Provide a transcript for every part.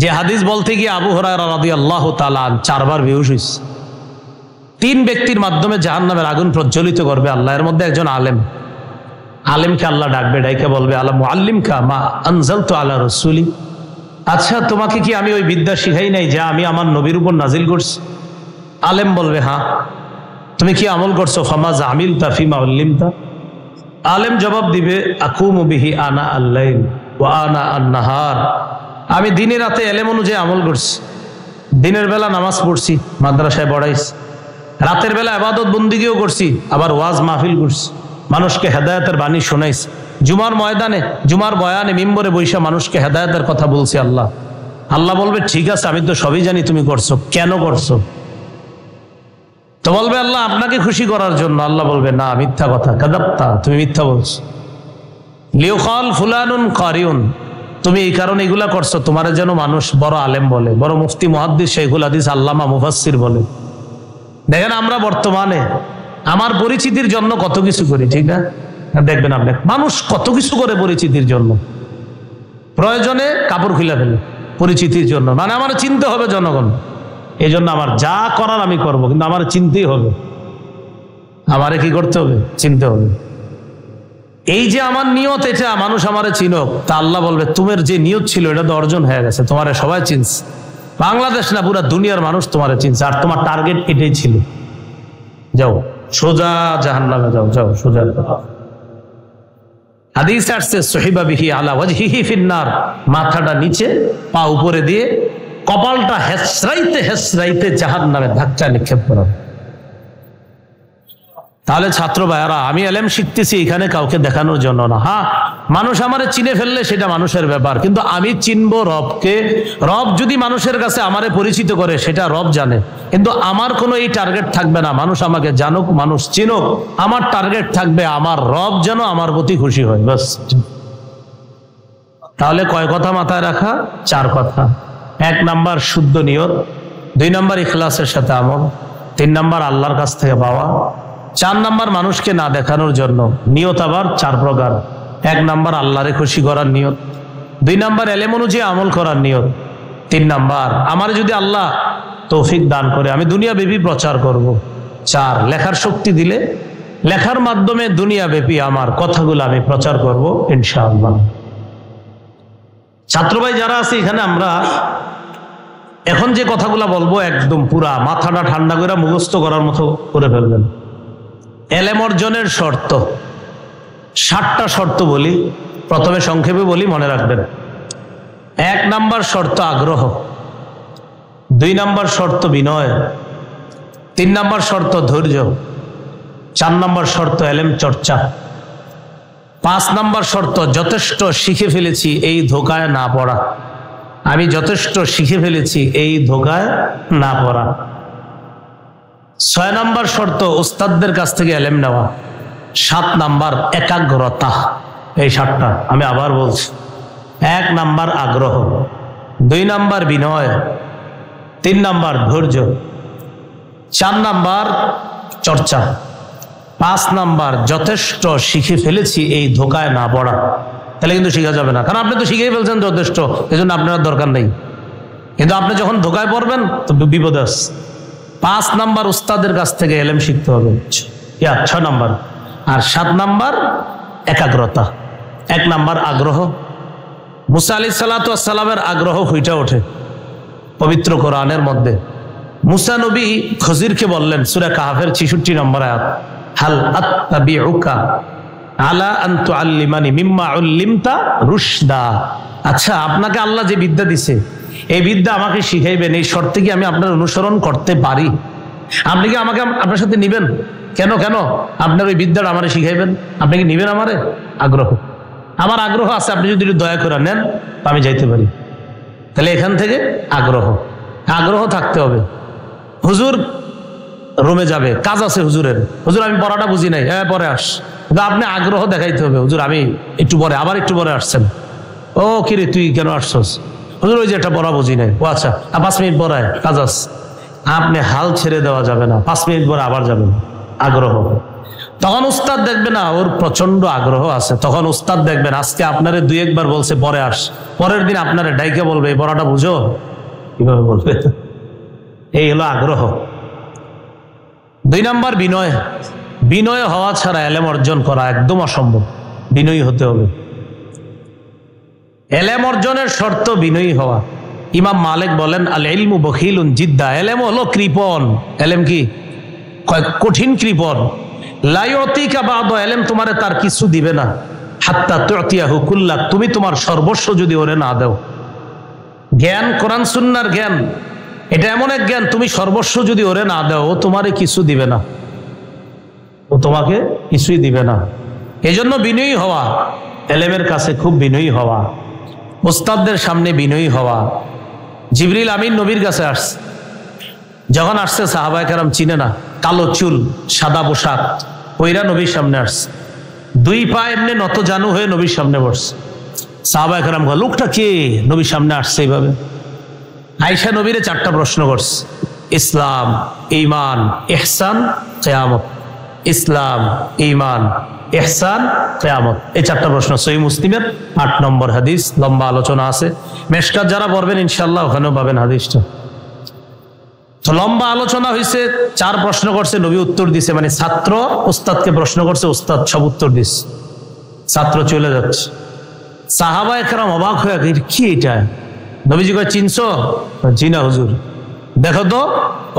যে হাদিস বলতে গিয়ে আবু হুরায়রা রাদিয়াল্লাহু তাআলা চারবার বেহুশ হয়েছে। 3 ব্যক্তির মাধ্যমে জাহান্নামের আগুন প্রজ্বলিত করবে আল্লাহ। এর মধ্যে একজন আলেম, আলেমকে আল্লাহ ডাকবে, ডাইকে বলবে আলা মুআল্লিমকা মা আনজালতু আলা রাসূলি, আচ্ছা তোমাকে কি আমি ওই বিদ্যা শিখাই নাই যা আমি আমার নবীর উপর নাজিল করছি? আলেম বলবে হ্যাঁ। তুমি কি আমল করছো? ফামা জামিলতা ফিমা উল্লিমতা। আলেম জবাব দিবে আকুমু বিহি আনা আল-লাইল ওয়া আনা আন-নাহার, আমি দিনে রাতে এলেম অনুযায়ী আমল করছি। দিনের বেলা নামাজ পড়ছি, মাদ্রাসায় পড়াইছি, রাতের বেলা ইবাদত বন্দিগিও করছি, আবার ওয়াজ মাহফিল করছি, মানুষকে হেদায়েতের বাণী শোনাইছি, জুমার ময়দানে জুমার বয়ানে মিম্বরে বৈশা মানুষকে হেদায়েতের কথা বলছি। আল্লাহ আল্লাহ বলবে ঠিক আছে, আমি তো সবই জানি তুমি করছো, কেন করছো? তো বলবে আল্লাহ আপনাকে খুশি করার জন্য। আল্লাহ বলবে না, মিথ্যা কথা, কাযাবতা, তুমি মিথ্যা বলছো। লিউকাল ফুলানুন কারিউন, তুমি এই কারণে এগুলা করছো তোমারে যেন মানুষ বড় আলেম বলে, বড় মুফতি মুহাদ্দিস শাইখুল হাদিস আল্লামা মুফাসসির বলে। দেখেন আমরা বর্তমানে আমার পরিচিতির জন্য কত কিছু করি, ঠিক না? দেখবেন আপনি মানুষ কত কিছু করে পরিচিতির জন্য, প্রয়োজনে কাপড় খুলে ফেলে পরিচিতির জন্য, মানে আমার চিনতে হবে জনগণ, এই জন্য আমার যা করার আমি করব, কিন্তু আমার চিনতেই হবে, আমারে কি করতে হবে? চিনতে হবে। এই যে আমার নিয়ত, এটা মানুষ আমারে চিনক, তা আল্লাহ বলবে তোমার যে নিয়ত ছিল এটা তো অর্জন হয়ে গেছে, তোমারে সবাই চিনছে, বাংলাদেশ না পুরা দুনিয়ার মানুষ তোমারে চিনছে, আর তোমার টার্গেট এটাই ছিল, যাও সোজা জাহান্নামে যাও, যাও সোজা। হাদিস আসছে সহিবা বিহি আলা ওয়াজহিহি ফিন্নার, মাথাটা নিচে পা উপরে দিয়ে কপালটা হেসরাইতে হেসরাইতে জাহান্নামে ধাক্কা নিক্ষেপ করা। তাহলে ছাত্র ভাইয়ারা, আমি এলেম শিখতেছি এখানে কাউকে দেখানোর জন্য না। হ্যাঁ, মানুষ আমারে চিনে ফেললে সেটা মানুষের ব্যাপার, কিন্তু আমি চিনবো রবকে। রব যদি মানুষের কাছে আমারে পরিচিত করে সেটা রব জানে, কিন্তু আমার কোনো এই টার্গেট থাকবে না মানুষ আমাকে জানুক, মানুষ চিনুক। আমার টার্গেট থাকবে আমার রব যেন আমার প্রতি খুশি হয়, বাস। তাহলে কয় কথা মাথায় রাখা? 4 কথা। 1 নাম্বার শুদ্ধ নিয়ত, 2 নাম্বার ইখলাসের সাথে আমল, 3 নাম্বার আল্লাহর কাছ থেকে পাওয়া, 4 নাম্বার মানুষকে না দেখানোর জন্য নিয়ত আবার 4 প্রকার। 1 নাম্বার আল্লাহরে খুশি করার নিয়ত, 2 নাম্বার এলেম অনুযায়ী আমল করার নিয়ত, 3 নাম্বার আমার যদি আল্লাহ তৌফিক দান করে আমি দুনিয়াব্যাপী প্রচার করব, 4 লেখার শক্তি দিলে লেখার মাধ্যমে দুনিয়াব্যাপী আমার কথাগুলো আমি প্রচার করব ইনশাআল্লাহ। ছাত্র ভাই যারা আছে এখানে, আমরা এখন যে কথাগুলো বলবো একদম পুরা মাথাটা ঠান্ডা করে মুখস্থ করার মতো করে ফেলবেন। এলেম অর্জনের শর্ত 7টা শর্ত বলি, প্রথমে সংক্ষেপে বলি, মনে রাখবেন। 1 নাম্বার শর্ত আগ্রহ, 2 নাম্বার শর্ত বিনয়, 3 নাম্বার শর্ত ধৈর্য, 4 নাম্বার শর্ত এলেম চর্চা, 5 নাম্বার শর্ত যথেষ্ট শিখে ফেলেছি এই ধোকায় না পড়া, আমি যথেষ্ট শিখে ফেলেছি এই ধোকায় না পড়া। 6 নাম্বার শর্ত উস্তাদদের কাছ থেকে এলেম নেওয়া, 7 নাম্বার একাগ্রতা। এই 7টা আমি আবার বলছি। 1 নাম্বার আগ্রহ, 2 নাম্বার বিনয়, 3 নাম্বার ধৈর্য, 4 নাম্বার চর্চা, 5 নাম্বার যথেষ্ট শিখে ফেলেছি এই ধোকায় না পড়া। তাহলে কিন্তু শিখা যাবে না, কারণ আপনি তো শিখেই ফেলছেন যথেষ্ট, এজন্য আপনার দরকার নেই। কিন্তু আপনি যখন ধোকায় পড়বেন তো বিপদ আছে। 5 নাম্বার উস্তাদের কাছ থেকে এলেম শিখতে হবে, 6 নাম্বার। আর 7 নাম্বার একাগ্রতা। 1 নাম্বার আগ্রহ। মুসা আলাইহিস সালাতু ওয়াস সালামের আগ্রহ ফুইটা ওঠে পবিত্র কোরআনের মধ্যে। মুসা নবী খজিরকে বললেন, সূরা কাহফের 66 নম্বর আয়াত, হাল আত্তাবিউকা আলা আন তুআল্লিমানি মিম্মা উল্লিমতা রুশদা। আচ্ছা, আপনাকে আল্লাহ যে বিদ্যা দিছে এই বিদ্যা আমাকে শিখাইবেন, এই শর্তে কি আমি আপনার অনুসরণ করতে পারি? আপনি কি আমাকে আপনার সাথে নিবেন? কেন কেন আপনার ওই বিদ্যাটা আমারে শিখাইবেন, আপনি কি নিবেন আমারে? আগ্রহ, আমার আগ্রহ আছে, আপনি যদি দয়া করে নেন তো আমি যাইতে পারি। তাহলে এখান থেকে আগ্রহ, আগ্রহ থাকতে হবে। হুজুর রুমে যাবে, কাজ আছে হুজুরের, হুজুর আমি পড়াটা বুঝি নাই, হ্যাঁ পরে আস, কিন্তু আপনি আগ্রহ দেখাইতে হবে, হুজুর আমি একটু পরে, আবার একটু পরে আসছেন, ও কিরে তুই কেন আসছস? হুজুর ওই যে একটা পড়া বুঝি নাই, ও আচ্ছা 5 মিনিট পরে কাজ আছে। আপনি হাল ছেড়ে দেওয়া যাবে না, 5 মিনিট পরে আবার যাবেন। আগ্রহ। তখন উস্তাদ দেখবে না ওর প্রচন্ড আগ্রহ আছে, তখন উস্তাদ দেখবেন আজকে আপনারে দুই একবার বলছে পরে আস, পরের দিন আপনারে ডাইকে বলবে এই পড়াটা বুঝো, কিভাবে বলবে? এই হলো আগ্রহ। 2 নাম্বার বিনয়। বিনয় হওয়া ছাড়া এলেম অর্জন করা একদম অসম্ভব, বিনয়ী হতে হবে। এলেম অর্জনের শর্ত বিনয়ী হওয়া। ইমাম মালিক বলেন আল ইলমু বখিলুন জিদ্দা, এলেম হলো কৃপণ। এলেম কি? কঠিন কৃপণ। লা ইউতিকা বা'দ, এলেম তোমারে তার কিছু দিবে না হাত্তা তু'তিয়াহু কুল্লাক, তুমি তোমার সর্বস্ব যদি ওরে না দাও। জ্ঞান, কোরআন সুন্নাহর জ্ঞান, এটা এমন এক জ্ঞান তুমি সর্বস্ব যদি ওরে না দাও ও তোমারে কিছু দিবে না, ও তোমাকে কিছুই দিবে না। এজন্য বিনয়ী হওয়া, এলেমের কাছে খুব বিনয়ী হওয়া, ওস্তাদদের সামনে বিনয়ী হওয়া। জিবরিল আমিন নবীর কাছে আসছে, যখন আসছে সাহাবায়ে কেরাম চিনে না, কালো চুল, সাদা পোশাক পইরা নবীর সামনে আসছে, 2 পা এমনি নত জানু হয়ে নবীর সামনে বসছে। সাহাবায়ে কেরাম বলে লোকটা কে নবীর সামনে আসছে এইভাবে? আয়েশা নবীরে 4টা প্রশ্ন করছে, ইসলাম, ঈমান, ইহসান, কিয়ামত। ইসলাম, ঈমান, ইহসান, কিয়ামত, এই 4টা প্রশ্ন। সহিহ মুসলিমের 8 নম্বর হাদিস, লম্বা আলোচনা আছে। মেশকাত যারা পড়বেন ইনশাআল্লাহ ওখানেও পাবেন হাদিসটা। তো লম্বা আলোচনা হয়েছে, 4 প্রশ্ন করছে, নবী উত্তর দিছে, মানে ছাত্র উস্তাদকে প্রশ্ন করছে, উস্তাদ সব উত্তর দিচ্ছে, ছাত্র চলে যাচ্ছে। সাহাবায়ে কেরাম অবাক হয়ে কি এটা? নবীজি কয় চিনছো? জি না হুজুর। দেখো তো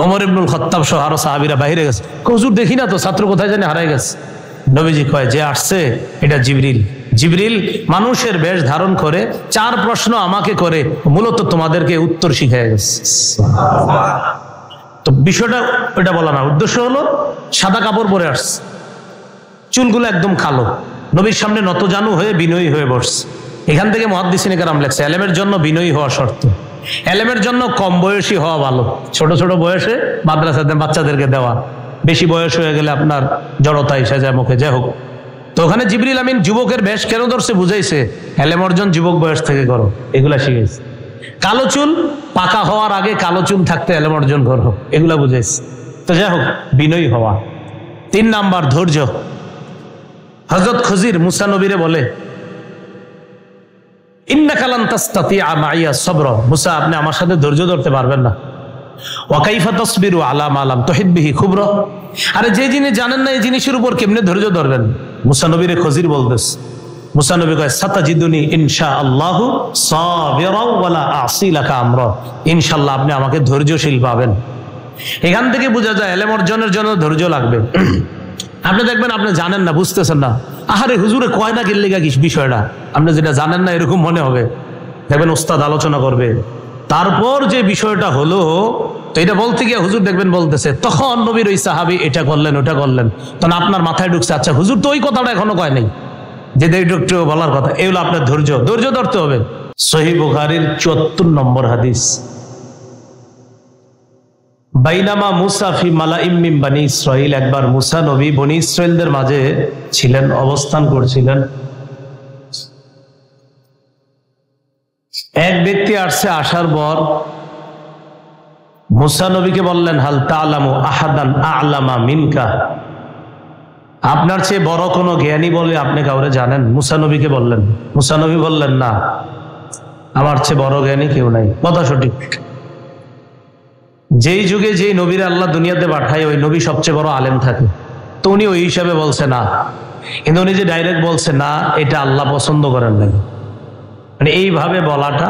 ওমর ইবনুল খাত্তাব সহ আরো সাহাবীরা বাইরে গেছে। হুজুর দেখি না তো, ছাত্র কোথায় জানি হারাই গেছে। নবীজি কয় যে আসছে এটা জিবরিল। জিবরিল মানুষের বেশ ধারণ করে 4 প্রশ্ন আমাকে করে মূলত তোমাদেরকে উত্তর শিখিয়ে গেছে। তো বিষয়টা ওইটা বলা না, উদ্দেশ্য হলো সাদা কাপড় পরে আসছে, চুলগুলো একদম কালো, নবীর সামনে নতজানু হয়ে বিনয়ী হয়ে বসছে। এখান থেকে মুহাদ্দিসিনে কেরাম লেখছে এলেমের জন্য বিনয়ী হওয়া শর্ত। এলেমের জন্য কম বয়সী হওয়া ভালো, ছোট ছোট বয়সে মাদ্রাসাতে বাচ্চাদেরকে দেওয়া, বেশি বয়স হয়ে গেলে আপনার জড়তা এসে যায় মুখে, যাই হোক। তো ওখানে জিবরিল আমিন যুবকের বেশ কেন ধরছে বুঝাইছে, এলেম অর্জন যুবক বয়স থেকে করো, এগুলা শিখেছে। কালো চুল পাকা হওয়ার আগে কালো চুল থাকতে এলেম অর্জন করো, এগুলা বুঝাইছে। তো যাই হোক, বিনয়ী হওয়া। 3 নাম্বার ধৈর্য। হযরত খজির মুসা নবীরে বলে ইন্নাকা লান তাসতাতিআ মাইয়া সবরা, মুসা আপনি আমার সাথে ধৈর্য ধরতে পারবেন না। ওয়া কাইফা তাসবিরু আলা মা লাম তুহিত বিহি খুবরা, আরে যে জিনিস জানেন না এই জিনিসের উপর কেমনে ধৈর্য ধরবেন? মুসা নবীরে খজির বলতেছে। মুসা নবী কয় সাতাজিদুনি ইনশাআল্লাহু সাবিরা ওয়ালা আসি লাকা আমরা, ইনশাআল্লাহ আপনি আমাকে ধৈর্যশীল পাবেন। এখান থেকে বোঝা যায় এলেম অর্জনের জন্য ধৈর্য লাগবে। আপনি দেখবেন আপনি জানেন না, বুঝতেছেন না, আহারে হুজুরে কয় না কিল্লিগা কি বিষয়টা, আপনি যেটা জানেন না এরকম মনে হবে। দেখবেন উস্তাদ আলোচনা করবে, তারপর যে বিষয়টা হলো তো এটা বলতে গিয়ে হুজুর দেখবেন বলতেছে, তখন নবীর ওই সাহাবী এটা করলেন ওটা করলেন, তখন আপনার মাথায় ঢুকছে আচ্ছা হুজুর তো ওই কথাটা এখনো কয় নাই, যে একটু বলার কথা। এগুলো আপনার ধৈর্য ধরতে হবে। সহিহ বুখারীর 74 নম্বর হাদিস, বাইনামা মুসা ফি মালাইম মিন বনি ইসরাইল, একবার মুসা নবী বনি ইসরাইলদের মাঝে ছিলেন, অবস্থান করছিলেন। এক ব্যক্তি আসছে, আসার পর মুসা নবীকে বললেন হাল তা'লামু আহাদান আ'লামা মিনকা, আপনার চেয়ে বড় কোনো জ্ঞানী বলে আপনি কাউরে জানেন? মুসা নবীকে বললেন। মুসা নবী বললেন না, আমার চেয়ে বড় জ্ঞানী কেউ নাই। কথা সঠিক। যেই যুগে যেই নবীর আল্লাহ দুনিয়াতে পাঠায় ওই নবী সবচেয়ে বড় আলেম থাকে, তো উনি ওই হিসাবে বলছে না, কিন্তু উনি যে ডাইরেক্ট বলছে না, এটা আল্লাহ পছন্দ করেন না, মানে এইভাবে বলাটা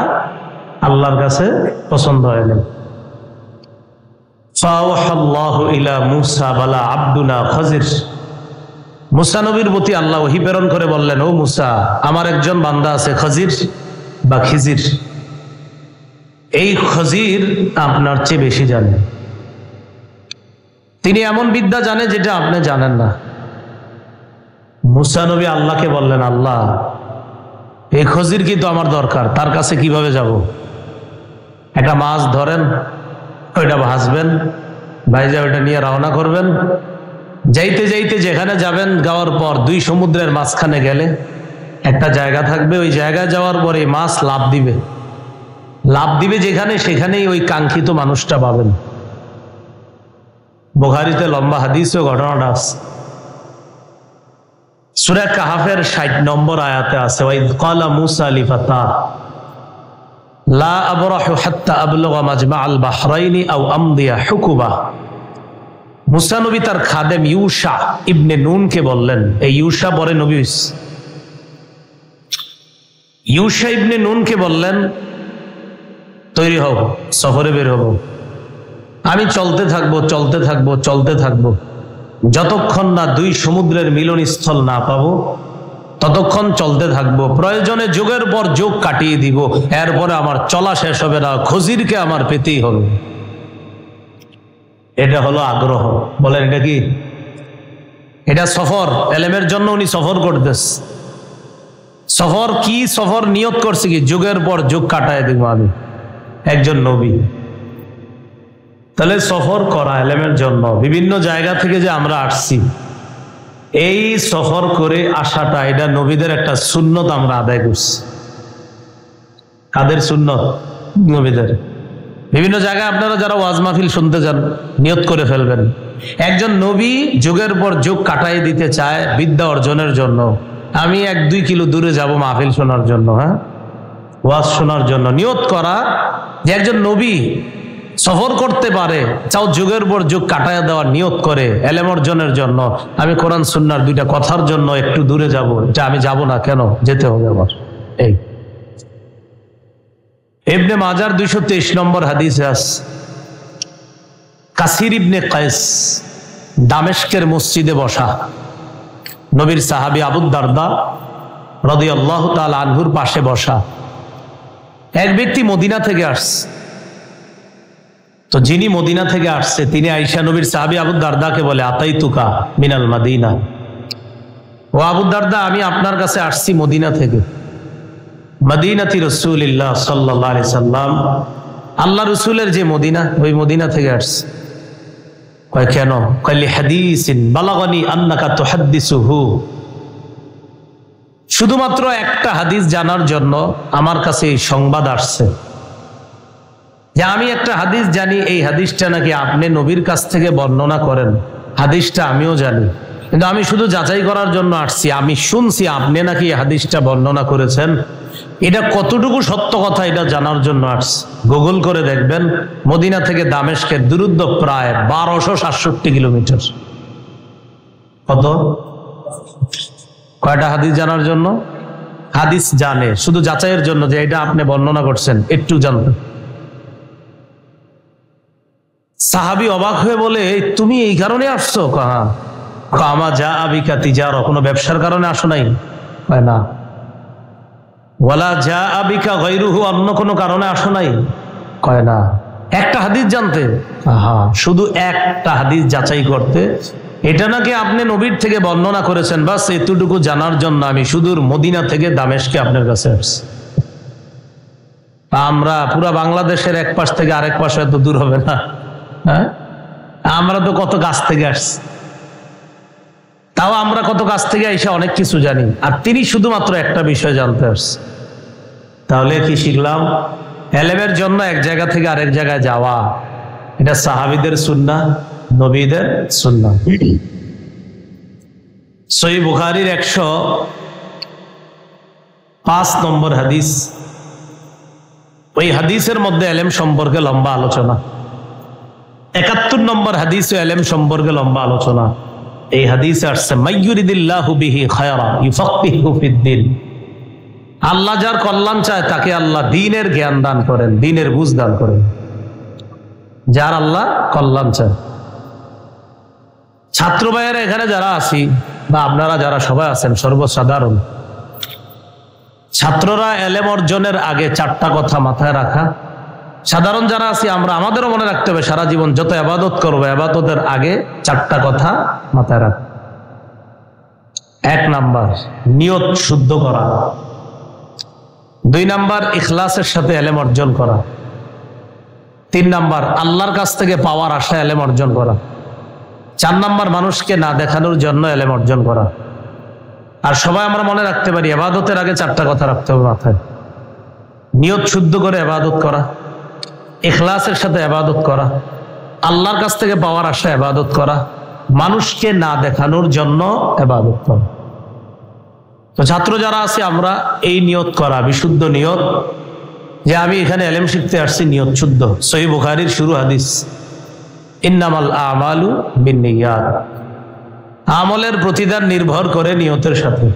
আল্লাহর কাছে পছন্দ হয় না। ফাওহাল্লাহু ইলা মুসা বালা আব্দুনা খজির, মুসা নবীর প্রতি আল্লাহ ওহী প্রেরণ করে বললেন, ও মুসা আমার একজন বান্দা আছে খজির বা খিজির, এই খজির আপনার চেয়ে বেশি জানে, তিনি এমন বিদ্যা জানে যেটা আপনি জানেন না। মুসা নবী আল্লাহকে বললেন, আল্লাহ এই খজির কি তো আমার দরকার, তার কাছে কিভাবে যাব? একটা মাছ ধরেন, ওইটা ভাজবেন, ভাইজা ওইটা নিয়ে রওনা করবেন, যাইতে যাইতে যেখানে যাবেন যাওয়ার পর 2 সমুদ্রের মাঝখানে গেলে একটা জায়গা থাকবে, ওই জায়গায় যাওয়ার পরে মাছ লাফ দিবে যেখানে, সেখানেই ওই কাঙ্ক্ষিত মানুষটা পাবেন। বুখারীতে লম্বা হাদিস ও ঘটনাটা আছে। সূরা কাহফের 60 নম্বর আয়াতে আছে, ওয়াইদ ক্বালা মূসা লিফাতা লা আবরাহু হাত্তা আবলুগা মাজমাআল বাহরাইনি আও আমদিয়া হুকুবা। মূসা নবী তার খাদেম ইউশা ইবনে নুনকে বললেন, এই ইউশা পরে নবী হইছে, ইউশা ইবনে নুনকে বললেন, তৈরি হও, সফরে বের হব। আমি চলতে থাকবো চলতে থাকবো চলতে থাকবো, যতক্ষণ না দুই সমুদ্রের মিলনস্থল না পাবো ততক্ষণ চলতে থাকবো। প্রয়োজনে যুগের পর যুগ কাটিয়ে দিব, এরপরে আমার চলা শেষ হবে না, খজিরকে আমার পেতেই হবে। এটা হলো আগ্রহ। বলেন এটা কি? এটা সফর, এলেমের জন্য উনি সফর করতেছে। সফর কি? সফর নিয়ত করছে কি? যুগের পর যুগ কাটায় দিব আমি, একজন নবী। তাহলে সফর করা এলেমের জন্য, বিভিন্ন জায়গা থেকে যে আমরা আসছি, এই সফর করে আসাটা এটা নবীদের একটা সুন্নত আমরা আদায় করছি। কাদের সুন্নত? নবীদের। বিভিন্ন জায়গায় আপনারা যারা ওয়াজ মাহফিল শুনতে যান, নিয়ত করে ফেলবেন, একজন নবী যুগের পর যুগ কাটাই দিতে চায় বিদ্যা অর্জনের জন্য। আমি 1-2 কিলো দূরে যাব মাহফিল শোনার জন্য, হ্যাঁ, ওয়াজ শোনার জন্য। নিয়ত করা যে একজন নবী সফর করতে পারে, চাও যুগের পর যুগ কাটায় দেওয়ার নিয়ত করে এলেম অর্জনের জন্য। আমি কোরআন সুন্নাহর 2টা কথার জন্য একটু দূরে যাব, এটা আমি যাব না কেন? যেতে হবে আমার। এই ইবনে মাজার 223 নম্বর হাদিসে আছে, কাসির ইবনে কায়েস দামেস্কের মসজিদে বসা, নবীর সাহাবী আবু দারদা রাদিয়াল্লাহু তাআলা আনহুর পাশে বসা। এক ব্যক্তি মদিনা থেকে আসছে, তো যিনি মদিনা থেকে আসছে তিনি আয়েশা নবীর সাহাবী আবু দারদাকে বলে, আতাইতুকা মিনাল মাদিনা, ও আবু দারদা আমি আপনার কাছে আসছি মদিনা থেকে। মদিনাতি রাসূলুল্লাহ সাল্লাল্লাহু আলাইহি সাল্লাম, আল্লাহ রাসূলের যে মদিনা, ওই মদিনা থেকে আসছে। কয় কেন? কয় লিহাদিসিন বালাগানি আন্নাকা তুহাদ্দিসুহু, শুধুমাত্র একটা হাদিস জানার জন্য আমার কাছে এই সংবাদ আসছে যে আমি একটা হাদিস জানি, এই হাদিসটা নাকি আপনি নবীর কাছ থেকে বর্ণনা করেন। হাদিসটা আমিও জানি, কিন্তু আমি শুধু যাচাই করার জন্য আসছি। আমি শুনছি আপনি নাকি এই হাদিসটা বর্ণনা করেছেন, এটা কতটুকু সত্য কথা এটা জানার জন্য আসছি। গুগল করে দেখবেন, মদিনা থেকে দামেস্কের দূরত্ব প্রায় 1267 কিলোমিটার। কত? কয়টা হাদিস জানার জন্য? হাদিস জানে, শুধু যাচাইয়ের জন্য যে এটা আপনি বর্ণনা করছেন একটু জানতেন। সাহাবী অবাক হয়ে বলে, তুমি এই কারণে আসছো? কাহা কামা যা আবিকা তিজারা, কোনো ব্যবসার কারণে আসো নাই? কয় না। ওয়ালা যা আবিকা গায়রুহু, অন্য কোনো কারণে আসো নাই? কয় না। একটা হাদিস জানতে? হ্যাঁ, শুধু একটা হাদিস যাচাই করতে, এটা নাকি আপনি নবীর থেকে বর্ণনা করেছেন, বাস এতটুকু জানার জন্য আমি সুদূর মদিনা থেকে দামেস্কে আপনার কাছে আসছি। আমরা পুরা বাংলাদেশের এক পাশ থেকে আরেক পাশে এত দূর হবে না, হ্যাঁ? আমরা তো কত কাছ থেকে আসছি, তাও আমরা কত কাছ থেকে এসে অনেক কিছু জানি, আর তিনি শুধুমাত্র একটা বিষয় জানতে আসছে। তাহলে কি শিখলাম? এলেমের জন্য এক জায়গা থেকে আরেক জায়গায় যাওয়া, এটা সাহাবীদের সুন্নাহ, নবীদের সুন্নাহ। সহিহ বুখারীর 105 নম্বর হাদিস, ওই হাদিসের মধ্যে এলেম সম্পর্কে লম্বা আলোচনা। 71 নম্বর হাদিসে এলেম সম্পর্কে লম্বা আলোচনা। এই হাদিসে আসছে, মাইয়ুরিদিল্লাহু বিহি খায়রা ইউফাক্কিহু ফিদ্দিন, আল্লাহ যার কল্যাণ চায় তাকে আল্লাহ দ্বীনের জ্ঞান দান করেন, দ্বীনের বুঝ দান করেন, যার আল্লাহ কল্যাণ চায়। ছাত্র ভাইয়েরা এখানে যারা আছি বা আপনারা যারা সবাই আছেন, সর্বসাধারণ ছাত্ররা এলেম অর্জনের আগে 4টা কথা মাথায় রাখা। সাধারণ যারা আছি আমরা, আমাদেরও মনে রাখতে হবে, সারা জীবন যত ইবাদত করবো, ইবাদতের আগে 4টা কথা মাথায় রাখা। 1 নাম্বার নিয়ত শুদ্ধ করা, 2 নাম্বার ইখলাসের সাথে এলেম অর্জন করা, 3 নাম্বার আল্লাহর কাছ থেকে পাওয়ার আশা এলেম অর্জন করা, 4 নাম্বার মানুষকে না দেখানোর জন্য এলেম অর্জন করা। আর সবাই আমরা মনে রাখতে পারি, ইবাদতের আগে 4টা কথা রাখতে হবে মাথায়। নিয়ত শুদ্ধ করে ইবাদত করা, ইখলাসের সাথে ইবাদত করা, আল্লাহর কাছ থেকে পাওয়ার আশা ইবাদত করা, মানুষকে না দেখানোর জন্য ইবাদত করা। তো ছাত্র যারা আছে আমরা এই নিয়ত করা, বিশুদ্ধ নিয়ত যে আমি এখানে ইলম শিখতে আসছি, নিয়ত শুদ্ধ। সহিহ বুখারীর শুরু হাদিস, ইন্নামাল আমালু বিন্নিয়াত, আমলের প্রতিদান নির্ভর করে নিয়তের সাথে।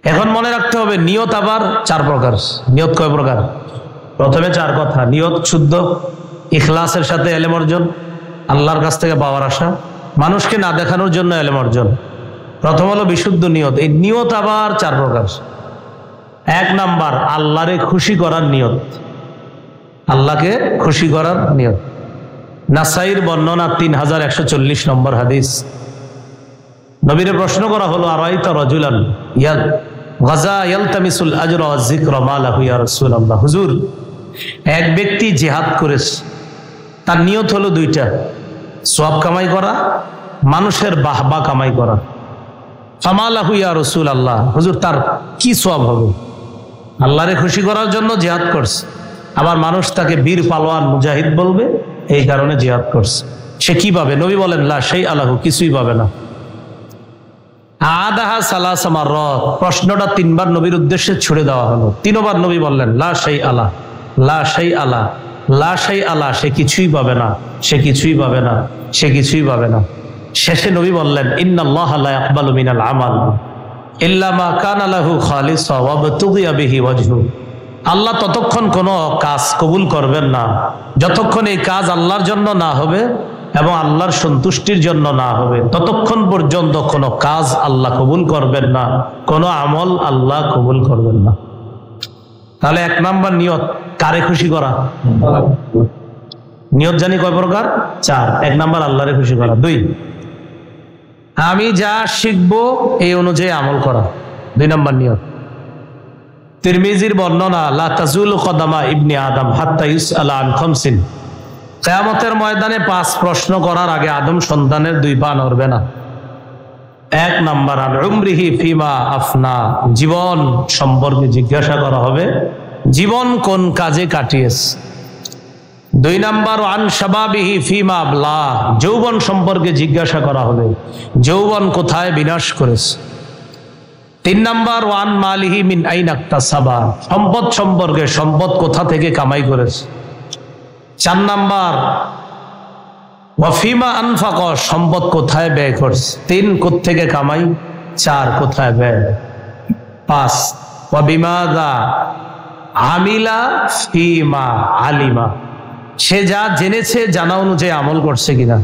এখন মনে রাখতে হবে নিয়ত আবার 4 প্রকার। নিয়ত কয় প্রকার? প্রথমে 4 কথা, নিয়ত শুদ্ধ, ইখলাসের সাথে ইলম অর্জন, আল্লাহর কাছ থেকে পাওয়ার আশা, মানুষকে না দেখানোর জন্য ইলম অর্জন। প্রথম হলো বিশুদ্ধ নিয়ত। এই নিয়ত আবার 4 প্রকার। 1 নাম্বার আল্লাহরে খুশি করার নিয়ত, আল্লাহকে খুশি করার নিয়ত। নাসাইর বর্ণনা 3140 নম্বর হাদিস। নবীরে প্রশ্ন করা হলো, আরাইতা রাজুলান গাজা ইয়ালতামিসুল আজরা ওয়াজ যিকরা মা লাহু ইয়া রাসূলুল্লাহ। হুজুর, এক ব্যক্তি জিহাদ করেছে, তার নিয়ত হলো 2টা, সওয়াব কামাই করা, মানুষের বাহবা কামাই করা। ফামা লাহু ইয়া রাসূলুল্লাহ, হুজুর তার কি সওয়াব হবে? আল্লাহরে খুশি করার জন্য জিহাদ করছে, আবার মানুষ তাকে বীর পালোয়ান মুজাহিদ বলবে, এই কারণে জিহাদ করছে, সে কি পাবে? নবী বলেন লা শাই আলাহু, কিছুই পাবে না। আদাহা সালাসা মাররাত, প্রশ্নটা 3 বার নবীর উদ্দেশ্যে ছুড়ে দেওয়া হলো। 3 বার নবী বললেন লা শাই আলা, লা শাই আলা, লা শাই আলা, সে কিছুই পাবে না, সে কিছুই পাবে না, সে কিছুই পাবে না। শেষে নবী বললেন ইন্নাল্লাহা লা ইয়াকবালু মিনাল আমাল ইল্লা মা কানা লাহু খালিসা ওয়া বতুগিয়া বিহি ওয়াজহু। আল্লাহ ততক্ষণ কোনো কাজ কবুল করবেন না যতক্ষণ এই কাজ আল্লাহর জন্য না হবে এবং আল্লাহর সন্তুষ্টির জন্য না হবে, ততক্ষণ পর্যন্ত কোনো কাজ আল্লাহ কবুল করবেন না, কোনো আমল আল্লাহ কবুল করবেন না। তাহলে 1 নাম্বার নিয়ত, কারে খুশি করা? নিয়ত জানি কয় প্রকার? 4। 1 নাম্বার আল্লাহরে খুশি করা। 2, আমি যা শিখবো এই অনুযায়ী আমল করা। 2 নাম্বার নিয়ত। তিরমিজির বর্ণনা, লা তাজুলু কদামা ইবনি আদম হাত্তা ইউসআলা আন খামসিন, কিয়ামতের ময়দানে 5 প্রশ্ন করার আগে আদম সন্তানের 2 পা নড়বে না। 1 নাম্বার আন উমরিহি ফিমা আফনা, জীবন সম্পর্কে জিজ্ঞাসা করা হবে, জীবন কোন কাজে কাটিয়েছে। 2 নাম্বার আন শাবাবিহি ফিমা আবলা, যৌবন সম্পর্কে জিজ্ঞাসা করা হবে, যৌবন কোথায় বিনাশ করেছে। 3 নাম্বার ওয়ান মালিহি মিন আইনা ইকতাসাবা, সম্পদ সম্পর্কে, সম্পদ কোথা থেকে কামাই করেছে। 4 নাম্বার ওয়াফিমা আনফাক, সম্পদ কোথায় ব্যয় করছে। 3 কোত্থেকে কামাই, 4 কোথায় ব্যয়। 5 ওয়াবিমাযা আমিলা ফিমা আলিমা, সে যা জেনেছে জানা অনুযায়ী আমল করছে কিনা।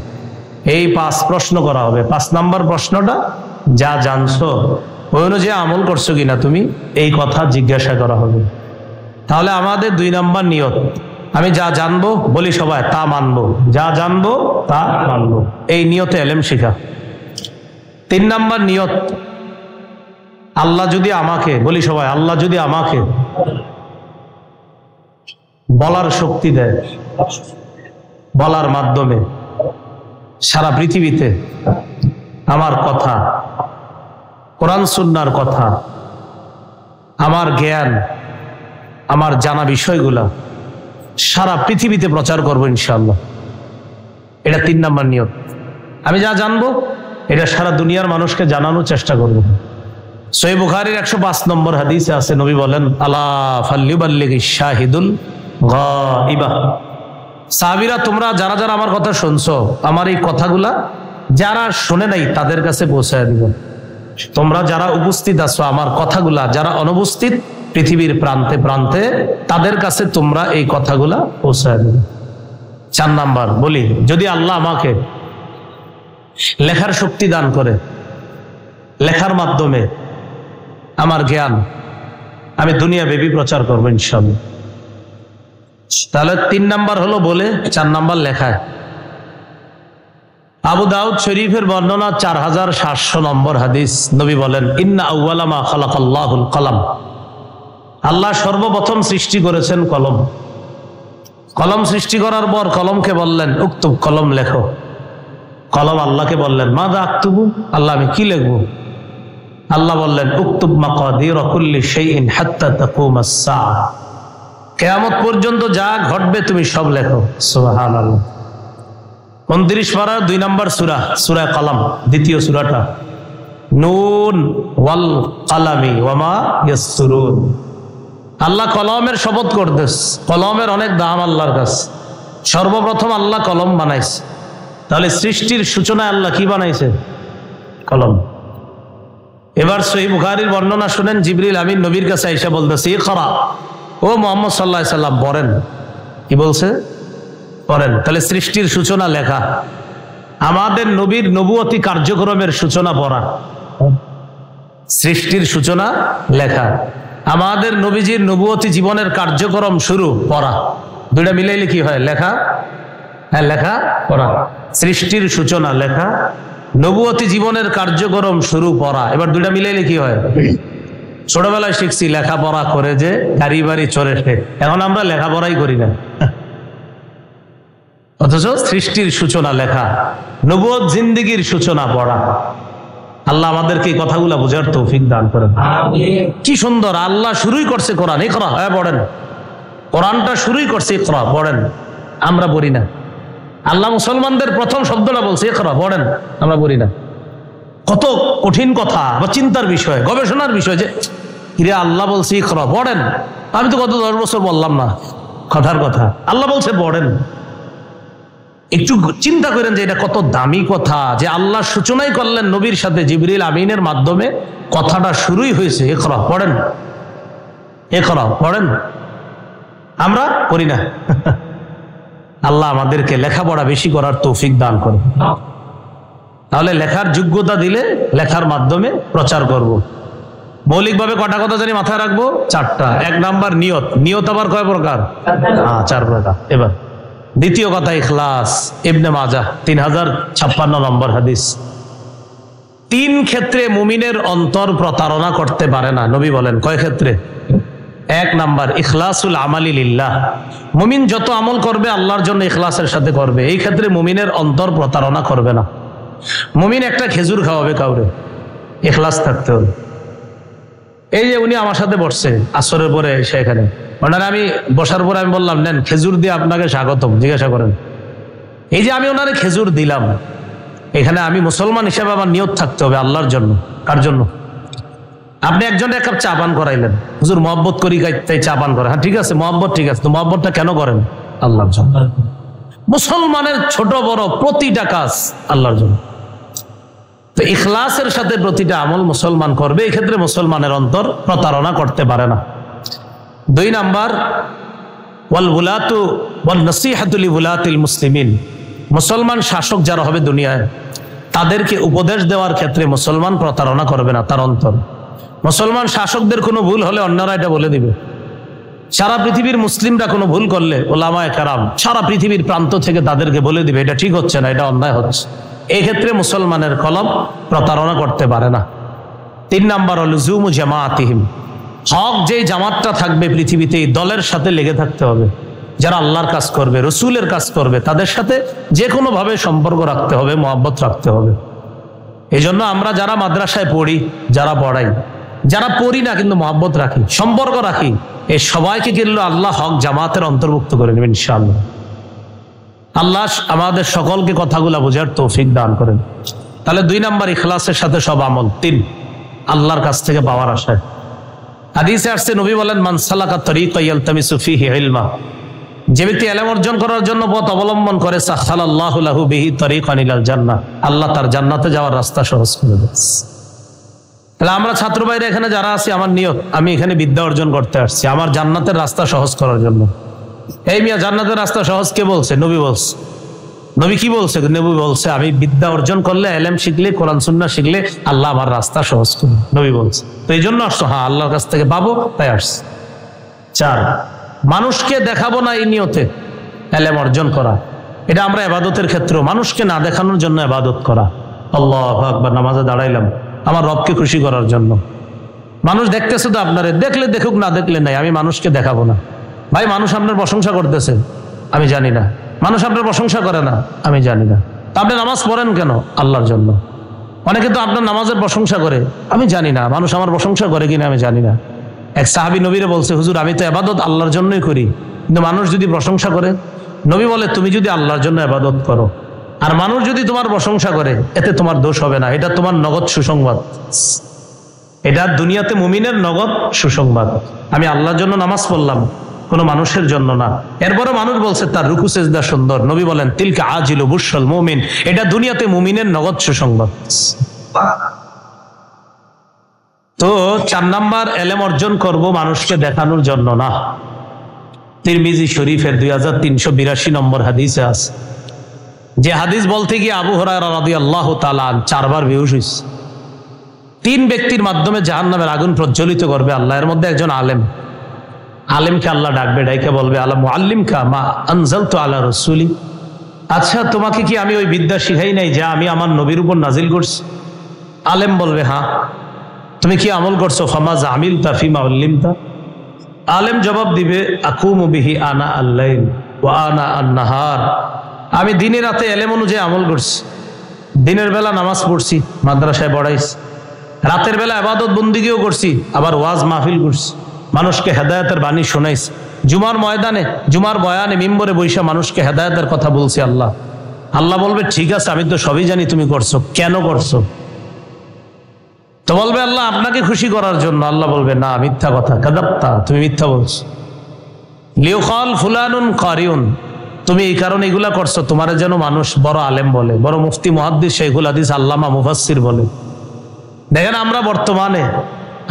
এই 5 প্রশ্ন করা হবে। 5 নাম্বার প্রশ্নটা, যা জানছো ওই অনুযায়ী আমল করছো কিনা তুমি, এই কথা জিজ্ঞাসা করা হবে। তাহলে আমাদের 2 নাম্বার নিয়ত, আমি যা জানবো, বলি সবাই তা মানবো, যা জানবো তা মানবো, এই নিয়তে ইলম শেখা। 3 নাম্বার নিয়ত, আল্লাহ যদি আমাকে, বলি সবাই আল্লাহ যদি আমাকে বলার শক্তি দেয়, বলার মাধ্যমে সারা পৃথিবীতে আমার কথা, কোরআন সুন্নাহর কথা, আমার জ্ঞান, আমার জানা বিষয়গুলা সারা পৃথিবীতে প্রচার করবো ইনশাআল্লাহ। এটা 3 নাম্বার নিয়ত। আমি যা জানবো এটা সারা দুনিয়ার মানুষকে জানানোর চেষ্টা করব। সহিহ বুখারীর 105 নম্বর হাদিসে আছে, নবী বলেন আলা ফাল্লিবাল্লিগিশ শাহিদুল গায়বা, সাহাবীরা তোমরা যারা যারা আমার কথা শুনছো, আমার এই কথাগুলা যারা শুনে নাই তাদের কাছে পৌঁছায় দিবেন। তোমরা যারা উপস্থিত আছো, আমার কথাগুলা যারা অনুপস্থিত পৃথিবীর প্রান্তে প্রান্তে, তাদের কাছে তোমরা এই কথাগুলা পৌঁছায় দিবে। 4 নাম্বার বলি, যদি আল্লাহ আমাকে লেখার শক্তি দান করে, লেখার মাধ্যমে আমার জ্ঞান আমি দুনিয়া ব্যাপী প্রচার করবো ইনশাআল্লাহ। তাহলে 3 নাম্বার হলো বলে, 4 নাম্বার লেখায়। আবু দাউদ শরীফের বর্ণনা 4700 নম্বর হাদিস, নবী বলেন ইন্না আউওয়ালা মা খালাকাল্লাহুল কলম, আল্লাহ সর্বপ্রথম সৃষ্টি করেছেন কলম। কলম সৃষ্টি করার পর কলমকে বললেন উক্তুব, কলম লেখো। কলম আল্লাহকে বললেন মাযা আকতুবু, আল্লাহ আমি কি লিখবো। আল্লাহ বললেন উক্তুব মাকাদির কুল্লি শাইইন হাত্তা তাকুমাস সাআহ, কিয়ামত পর্যন্ত যা ঘটবে তুমি সব লেখো। সুবহানাল্লাহ। 29 পারার 2 নম্বর সূরা, সূরা কলম, দ্বিতীয় সূরাটা। নুন ওয়াল কালামি ওয়ামা ইয়াসসুরুন। আল্লাহ কলমের শপথ করতেস, কলমের অনেক দাম আল্লাহর কাছে। সর্বপ্রথম আল্লাহ কলম বানাইছে, তাহলে সৃষ্টির সূচনায় আল্লাহ কি বানাইছে? কলম। এবার সহিহ বুখারীর বর্ণনা শুনেন, জিবরিল আমিন নবীর কাছে আইসা বলতেছে, ইকরা, ও মুহাম্মদ সাল্লাল্লাহু আলাইহি সাল্লাম পড়েন। কি বলছে? পড়েন। তাহলে সৃষ্টির সূচনা লেখা, আমাদের নবীর নবুয়তি কার্যক্রমের সূচনা পড়া। সৃষ্টির সূচনা লেখা, আমাদের নবীজির নবুয়তি জীবনের কার্যক্রম শুরু পড়া। দুইটা মিলাইলে কি হয়? লেখা। হ্যাঁ, লেখা পড়া। সৃষ্টির সূচনা লেখা, নবুয়তি জীবনের কার্যক্রম শুরু পড়া। এবার দুইটা মিলাইলে কি হয়? ছোটবেলায় শিখছি লেখাপড়া করে যে গাড়ি বাড়ি চড়ে, এখন আমরা লেখাপড়াই করি না। অথচ সৃষ্টির সূচনা লেখা, নবুয়ত জিন্দেগির সূচনা পড়া। আল্লাহ আমাদেরকে এই কথাগুলো বোঝার তৌফিক দান করেন। কি সুন্দর, আল্লাহ শুরুই করছে কোরআন, ইকরা, হ্যাঁ পড়েন। কোরআনটা শুরুই করছে ইকরা, পড়েন। আমরা পড়ি না। আল্লাহ মুসলমানদের প্রথম শব্দটা বলছে ইকরা, পড়েন, আমরা পড়ি না। কত কঠিন কথা বা চিন্তার বিষয়, গবেষণার বিষয় যে ইরে আল্লাহ বলছে ইকরা, পড়েন। আমি তো গত 10 বছর বললাম না কথার কথা, আল্লাহ বলছে পড়েন। একটু চিন্তা করেন যে এটা কত দামি কথা, যে আল্লাহ সূচনাই করলেন নবীর সাথে জিবরিল আমিনের মাধ্যমে, কথাটা শুরুই হয়েছে ইকরা, পড়েন, ইকরা, পড়েন। আমরা করি না। আল্লাহ আমাদেরকে লেখাপড়া বেশি করার তৌফিক দান করে। তাহলে লেখার যোগ্যতা দিলে লেখার মাধ্যমে প্রচার করব। মৌলিকভাবে কটা কথা জানি মাথায় রাখবো? 4টা। 1 নাম্বার নিয়ত। নিয়ত আবার কয় প্রকার? 4 প্রকার। এবার দ্বিতীয় কথা ইখলাস। ইবনে মাজাহ 3056 নম্বর হাদিস। 3 ক্ষেত্রে মুমিনের অন্তর প্রতারণা করতে পারে না, নবী বলেন। কয় ক্ষেত্রে? 1 নাম্বার ইখলাসুল আমালি লিল্লাহ। মুমিন যত আমল করবে আল্লাহর জন্য ইখলাসের সাথে করবে, এই ক্ষেত্রে মুমিনের অন্তর প্রতারণা করবে না। মুমিন একটা খেজুর খাওয়াবে কাউরে, ইখলাস থাকতে হবে। এই যে উনি আমার সাথে বসছে আসরের পরে, সেখানে ওনারা আমি বসার পরে আমি বললাম, নেন খেজুর দিয়ে আপনাকে স্বাগতম, জিজ্ঞাসা করেন। এই যে আমি ওনারে খেজুর দিলাম, এখানে আমি মুসলমান হিসেবে আমার নিয়ত থাকতে হবে আল্লাহর জন্য। কার জন্য? আপনি একজনের 1 কাপ চা পান করাইলেন, হুজুর মহব্বত করি তাই চা পান করে। হ্যাঁ ঠিক আছে, মহব্বত ঠিক আছে, তো মহব্বতটা কেন করেন? আল্লাহর জন্য। মুসলমানের ছোট বড় প্রতিটা কাজ আল্লাহর জন্য। তো ইখলাসের সাথে প্রতিটা আমল মুসলমান করবে, এই ক্ষেত্রে মুসলমানের অন্তর প্রতারণা করতে পারে না। 2 নাম্বার ওয়াল উলাতু ওয়ান নসিহাতু লিউলাতিল মুসলিমিন। মুসলমান শাসক যারা হবে দুনিয়ায়, তাদেরকে উপদেশ দেওয়ার ক্ষেত্রে মুসলমান প্রতারণা করবে না তার অন্তর। মুসলমান শাসকদের কোনো ভুল হলে অন্যরা এটা বলে দিবে। সারা পৃথিবীর মুসলিমরা কোনো ভুল করলে ওলামায়ে কেরাম সারা পৃথিবীর প্রান্ত থেকে তাদেরকে বলে দিবে এটা ঠিক হচ্ছে না, এটা অন্যায় হচ্ছে। এই ক্ষেত্রে মুসলমানের কলব প্রতারণা করতে পারে না। 3 নাম্বার লুজুমু জামাআতিহিম। হক যে জামাতটা থাকবে পৃথিবীতে, এই দলের সাথে লেগে থাকতে হবে। যারা আল্লাহর কাজ করবে, রসুলের কাজ করবে, তাদের সাথে যে কোনো ভাবে সম্পর্ক রাখতে হবে, মহব্বত রাখতে হবে। এই জন্য আমরা যারা মাদ্রাসায় পড়ি, যারা পড়াই, যারা পড়ি না কিন্তু মহব্বত রাখি, সম্পর্ক রাখি, এই সবাইকে কিন্তু আল্লাহ হক জামাতের অন্তর্ভুক্ত করে নেবেন ইনশাআল্লাহ। আল্লাহ আমাদের সকলকে কথাগুলা বোঝার তৌফিক দান করেন। তাহলে 2 নাম্বার ইখলাসের সাথে সব আমল। 3 আল্লাহর কাছ থেকে পাওয়ার আশায়। হাদিসে আসছে, নবী বলেন, মান সালাকা তরিকা ইয়ালতামিসু ফিহি ইলমা। যে ব্যক্তি ইলম অর্জন করার জন্য পথ অবলম্বন করে, সাখালাল্লাহু লাহু বিহি তরিকান ইলাল জান্নাহ। আল্লাহ তার জান্নাতে যাওয়ার রাস্তা সহজ করে দেন। তাহলে আমরা ছাত্র ভাইরা এখানে যারা আছি, আমার নিয়ত, আমি এখানে বিদ্যা অর্জন করতে আসছি আমার জান্নাতের রাস্তা সহজ করার জন্য। এই মিয়া, জান্নাতের রাস্তা সহজ কে বলছে? নবী বলছে। নবী কি বলছে? নবী বলছে আমি বিদ্যা অর্জন করলে, ইলম শিখলে, কোরআন সুন্নাহ শিখলে আল্লাহ আমার রাস্তা সহজ করবে, নবী বলছে। তো এই জন্য আসছো। হ্যাঁ, আল্লাহর কাছ থেকে পাবো তাই আসছে। 4 মানুষকে দেখাবো না, এই নিয়তে ইলম অর্জন করা। এটা আমরা ইবাদতের ক্ষেত্রেও মানুষকে না দেখানোর জন্য ইবাদত করা। আল্লাহু আকবার, নামাজে দাঁড়াইলাম আমার রবকে খুশি করার জন্য। মানুষ দেখতেছে তো আপনারে, দেখলে দেখুক, না দেখলে নাই, আমি মানুষকে দেখাবো না। ভাই, মানুষ আপনার প্রশংসা করতেছে, আমি জানি না। মানুষ আপনার প্রশংসা করে না, আমি জানি না। আপনি নামাজ পড়েন কেন? আল্লাহর জন্য। অনেকে তো আপনার নামাজের প্রশংসা করে, আমি জানি না মানুষ আমার প্রশংসা করে কিনা, আমি জানি না। এক সাহাবী নবীরে বলছে, হুজুর আমি তো ইবাদত আল্লাহর জন্যই করি, কিন্তু মানুষ যদি প্রশংসা করে। নবী বলে, তুমি যদি আল্লাহর জন্য ইবাদত করো, আর মানুষ যদি তোমার প্রশংসা করে এতে তোমার দোষ হবে না, এটা তোমার নগদ সুসংবাদ। এটা দুনিয়াতে মুমিনের নগদ সুসংবাদ। আমি আল্লাহর জন্য নামাজ পড়লাম, কোনো মানুষের জন্য না। এরপরে মানুষ বলছে তার রুকু সেজদা সুন্দর, নবী বলেন তিলকা আজিলু বুশরাল মুমিন, এটা দুনিয়াতে মুমিনের নগদ সুসংবাদ। তো 4 নাম্বার, এলেম অর্জন করব মানুষকে দেখানোর জন্য না। তিরমিজি শরীফের 2382 নম্বর হাদিসে আছে, যে হাদিস বলতে গিয়ে আবু হুরায়রা রাদিয়াল্লাহু তাআলা 4 বার বেহুশ হয়েছে। 3 ব্যক্তির মাধ্যমে জাহান্নামের আগুন প্রজ্বলিত করবে আল্লাহ। এর মধ্যে একজন আলেম, আলেমকে আল্লাহ ডাকবে, ডাইকে বলবে আলা মুআল্লিমকা মা আনজালতু আলা রাসূলি, আচ্ছা তোমাকে কি আমি ওই বিদ্যা শিখাই নাই যা আমি আমার নবীর উপর নাজিল করছি? আলেম বলবে হ্যাঁ। তুমি কি আমল করছো? ফামা জামিলতা ফিমা উল্লিমতা, আলেম জবাব দিবে আকুমু বিহি আনা আল-লাইল ওয়া আনা আন-নাহার, আমি দিনে রাতে এলেম অনুযায়ী আমল করছি। দিনের বেলা নামাজ পড়ছি, মাদ্রাসায় পড়াইছি, রাতের বেলা ইবাদত বন্দিগিও করছি, আবার ওয়াজ মাহফিল করছি, মানুষকে হেদায়েতের বাণী শোনাইছি, জুমার ময়দানে জুমার বয়ানে মিম্বরে বৈশা মানুষকে হেদায়েতের কথা বলছি। আল্লাহ আল্লাহ বলবে ঠিক আছে, আমি তো সবই জানি তুমি করছো, কেন করছো? তো বলবে আল্লাহ আপনাকে খুশি করার জন্য। আল্লাহ বলবে না, মিথ্যা কথা, কাযাবতা, তুমি মিথ্যা বলছো। লিউকাল ফুলানুন কারিউন, তুমি এই কারণে এগুলা করছো তোমার যেন মানুষ বড় আলেম বলে, বড় মুফতি মুহাদ্দিস শাইখুল হাদিস আল্লামা মুফাসসির বলে। দেখেন আমরা বর্তমানে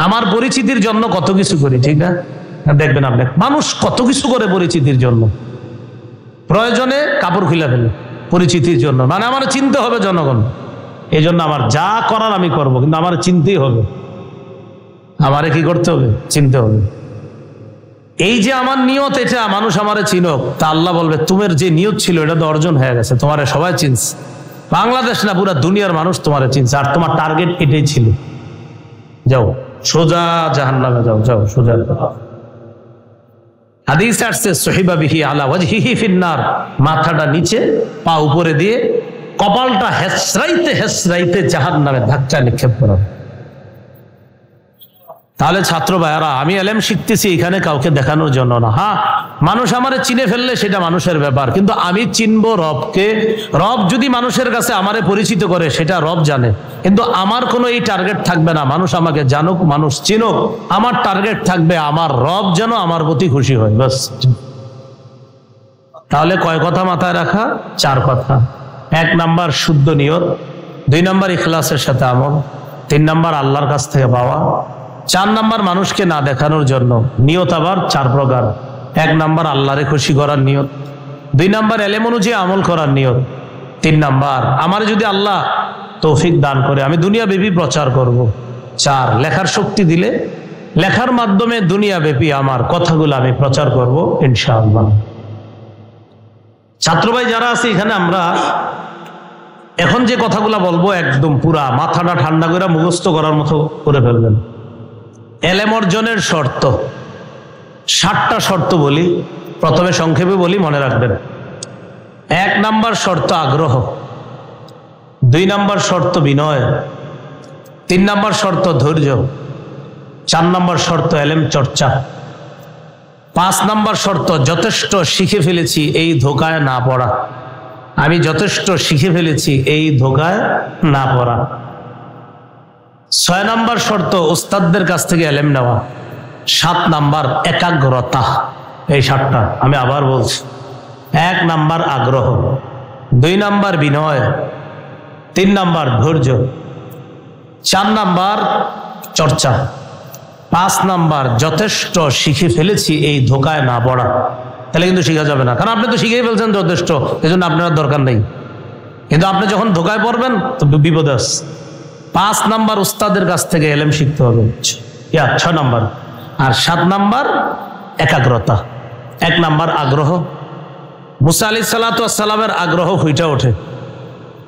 আমার পরিচিতির জন্য কত কিছু করি, ঠিক না? দেখবেন আপনি মানুষ কত কিছু করে পরিচিতির জন্য, প্রয়োজনে কাপড় খুলে ফেলে পরিচিতির জন্য, মানে আমার চিনতে হবে জনগণ। এই জন্য আমার যা করার আমি করব, কিন্তু আমার চিনতেই হবে, আমারে কি করতে হবে? চিনতে হবে। এই যে আমার নিয়ত, এটা মানুষ আমারে চিনক, তা আল্লাহ বলবে তোমার যে নিয়ত ছিল এটা তো অর্জন হয়ে গেছে, তোমারে সবাই চিনছে, বাংলাদেশ না পুরা দুনিয়ার মানুষ তোমারে চিনছে, আর তোমার টার্গেট এটাই ছিল। যাও সোজা জাহান্নামে, যাও যাও সোজা। হাদিস আসছে সহিবা বিহি আলা ওয়াজহিহি ফিন্নার, মাথাটা নিচে পা উপরে দিয়ে কপালটা হেসরাইতে হেসরাইতে জাহান্নামে ধাক্কা নিক্ষেপ করা। তাহলে ছাত্র ভাইয়ারা, আমি এলেম শিখতেছি এখানে কাউকে দেখানোর জন্য না। হ্যাঁ, মানুষ আমারে চিনে ফেললে সেটা মানুষের ব্যাপার, কিন্তু আমি চিনবো রবকে। রব যদি মানুষের কাছে আমারে পরিচিত করে সেটা রব জানে, কিন্তু আমার কোনো এই টার্গেট থাকবে না মানুষ আমাকে জানুক, মানুষ চিনুক। আমার টার্গেট থাকবে আমার রব যেন আমার প্রতি খুশি হয়, বাস। তাহলে কয় কথা মাথায় রাখা? 4 কথা। 1 নাম্বার শুদ্ধ নিয়ত, 2 নাম্বার ইখলাসের সাথে আমল, 3 নাম্বার আল্লাহর কাছ থেকে পাওয়া, 4 নাম্বার মানুষকে না দেখানোর জন্য নিয়ত। আবার 4 প্রকার। 1 নাম্বার আল্লাহরে খুশি করার নিয়ত, 2 নাম্বার এলেম অনুযায়ী আমল করার নিয়ত, 3 নাম্বার আমার যদি আল্লাহ তৌফিক দান করে আমি দুনিয়াব্যাপী প্রচার করব, 4 লেখার শক্তি দিলে লেখার মাধ্যমে দুনিয়াব্যাপী আমার কথাগুলো আমি প্রচার করব ইনশাআল্লাহ। ছাত্র ভাই যারা আছে এখানে, আমরা এখন যে কথাগুলো বলবো একদম পুরা মাথাটা ঠান্ডা করে মুখস্থ করার মতো করে ফেলবেন। এলেম অর্জনের শর্ত 7টা শর্ত বলি, প্রথমে সংক্ষেপে বলি, মনে রাখবেন। 1 নাম্বার শর্ত আগ্রহ, 2 নাম্বার শর্ত বিনয়, 3 নাম্বার শর্ত ধৈর্য, 4 নাম্বার শর্ত এলেম চর্চা, 5 নাম্বার শর্ত যথেষ্ট শিখে ফেলেছি এই ধোকায় না পড়া। আমি যথেষ্ট শিখে ফেলেছি এই ধোকায় না পড়া। 6 নাম্বার শর্ত উস্তাদদের কাছ থেকে এলেম নেওয়া। 7 নাম্বার একাগ্রতা। এই 7টা আমি আবার বলছি। 1 নাম্বার আগ্রহ, 2 নাম্বার বিনয়, 3 নাম্বার ধৈর্য, 4 নাম্বার চর্চা, 5 নাম্বার যথেষ্ট শিখে ফেলেছি এই ধোকায় না পড়া। তাহলে কিন্তু শিখা যাবে না, কারণ আপনি তো শিখেই ফেলছেন যথেষ্ট, এই জন্য আপনার দরকার নেই। কিন্তু আপনি যখন ধোকায় পড়বেন তো বিপদ আছে। 5 নাম্বার উস্তাদের কাছ থেকে এলেম শিখতে হবে, 6 নাম্বার। আর 7 নাম্বার একাগ্রতা। 1 নাম্বার আগ্রহ। মুসা আলাইহিস সালাতু ওয়াস সালামের আগ্রহ ফুটে ওঠে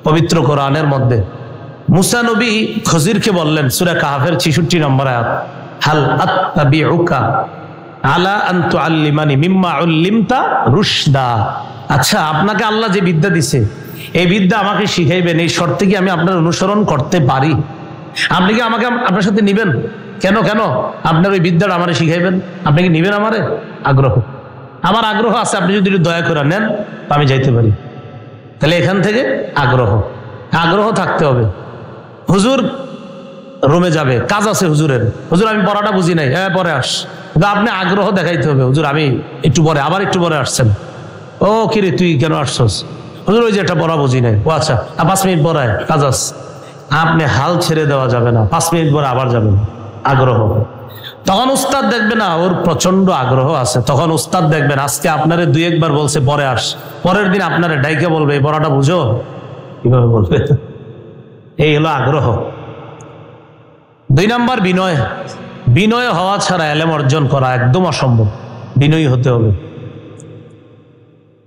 পবিত্র কোরআনের মধ্যে। মুসা নবী খজিরকে বললেন, সূরা কাহফের 66 নম্বর আয়াত, হাল আত্তাবিউকা আলা আন তুআল্লিমানি মিম্মা উল্লিমতা রুশদা। আচ্ছা, আপনাকে আল্লাহ যে বিদ্যা দিছে এই বিদ্যা আমাকে শিখাইবেন, এই শর্তে কি আমি আপনার অনুসরণ করতে পারি? আপনি কি আমাকে আপনার সাথে নিবেন? কেন কেন আপনার ওই বিদ্যাটা আমারে শিখাইবেন, আপনি কি নিবেন আমারে? আগ্রহ, আমার আগ্রহ আছে, আপনি যদি দয়া করে নেন তো আমি যাইতে পারি। তাহলে এখান থেকে আগ্রহ আগ্রহ থাকতে হবে। হুজুর রুমে যাবে, কাজ আছে হুজুরের, হুজুর আমি পড়াটা বুঝি নাই, হ্যাঁ পরে আস। আপনি আগ্রহ দেখাইতে হবে, হুজুর আমি একটু পরে, আবার একটু পরে আসছেন। ও কিরে তুই কেন আসছস? হুজুর ওই যে একটা পড়া বুঝি নাই। ও আচ্ছা 5 মিনিট পড়ায়, কাজ আছে। আপনি হাল ছেড়ে দেওয়া যাবে না, 5 মিনিট পরে আবার যাবেন। আগ্রহ। তখন উস্তাদ দেখবে না ওর প্রচন্ড আগ্রহ আছে, তখন উস্তাদ দেখবেন আজকে আপনারে 2 একবার বলছে পরে আস, পরের দিন আপনারে ডাইকে বলবে এই পড়াটা বুঝো, কিভাবে বলবে? এই হলো আগ্রহ। 2 নাম্বার বিনয়। বিনয় হওয়া ছাড়া এলেম অর্জন করা একদম অসম্ভব, বিনয়ী হতে হবে।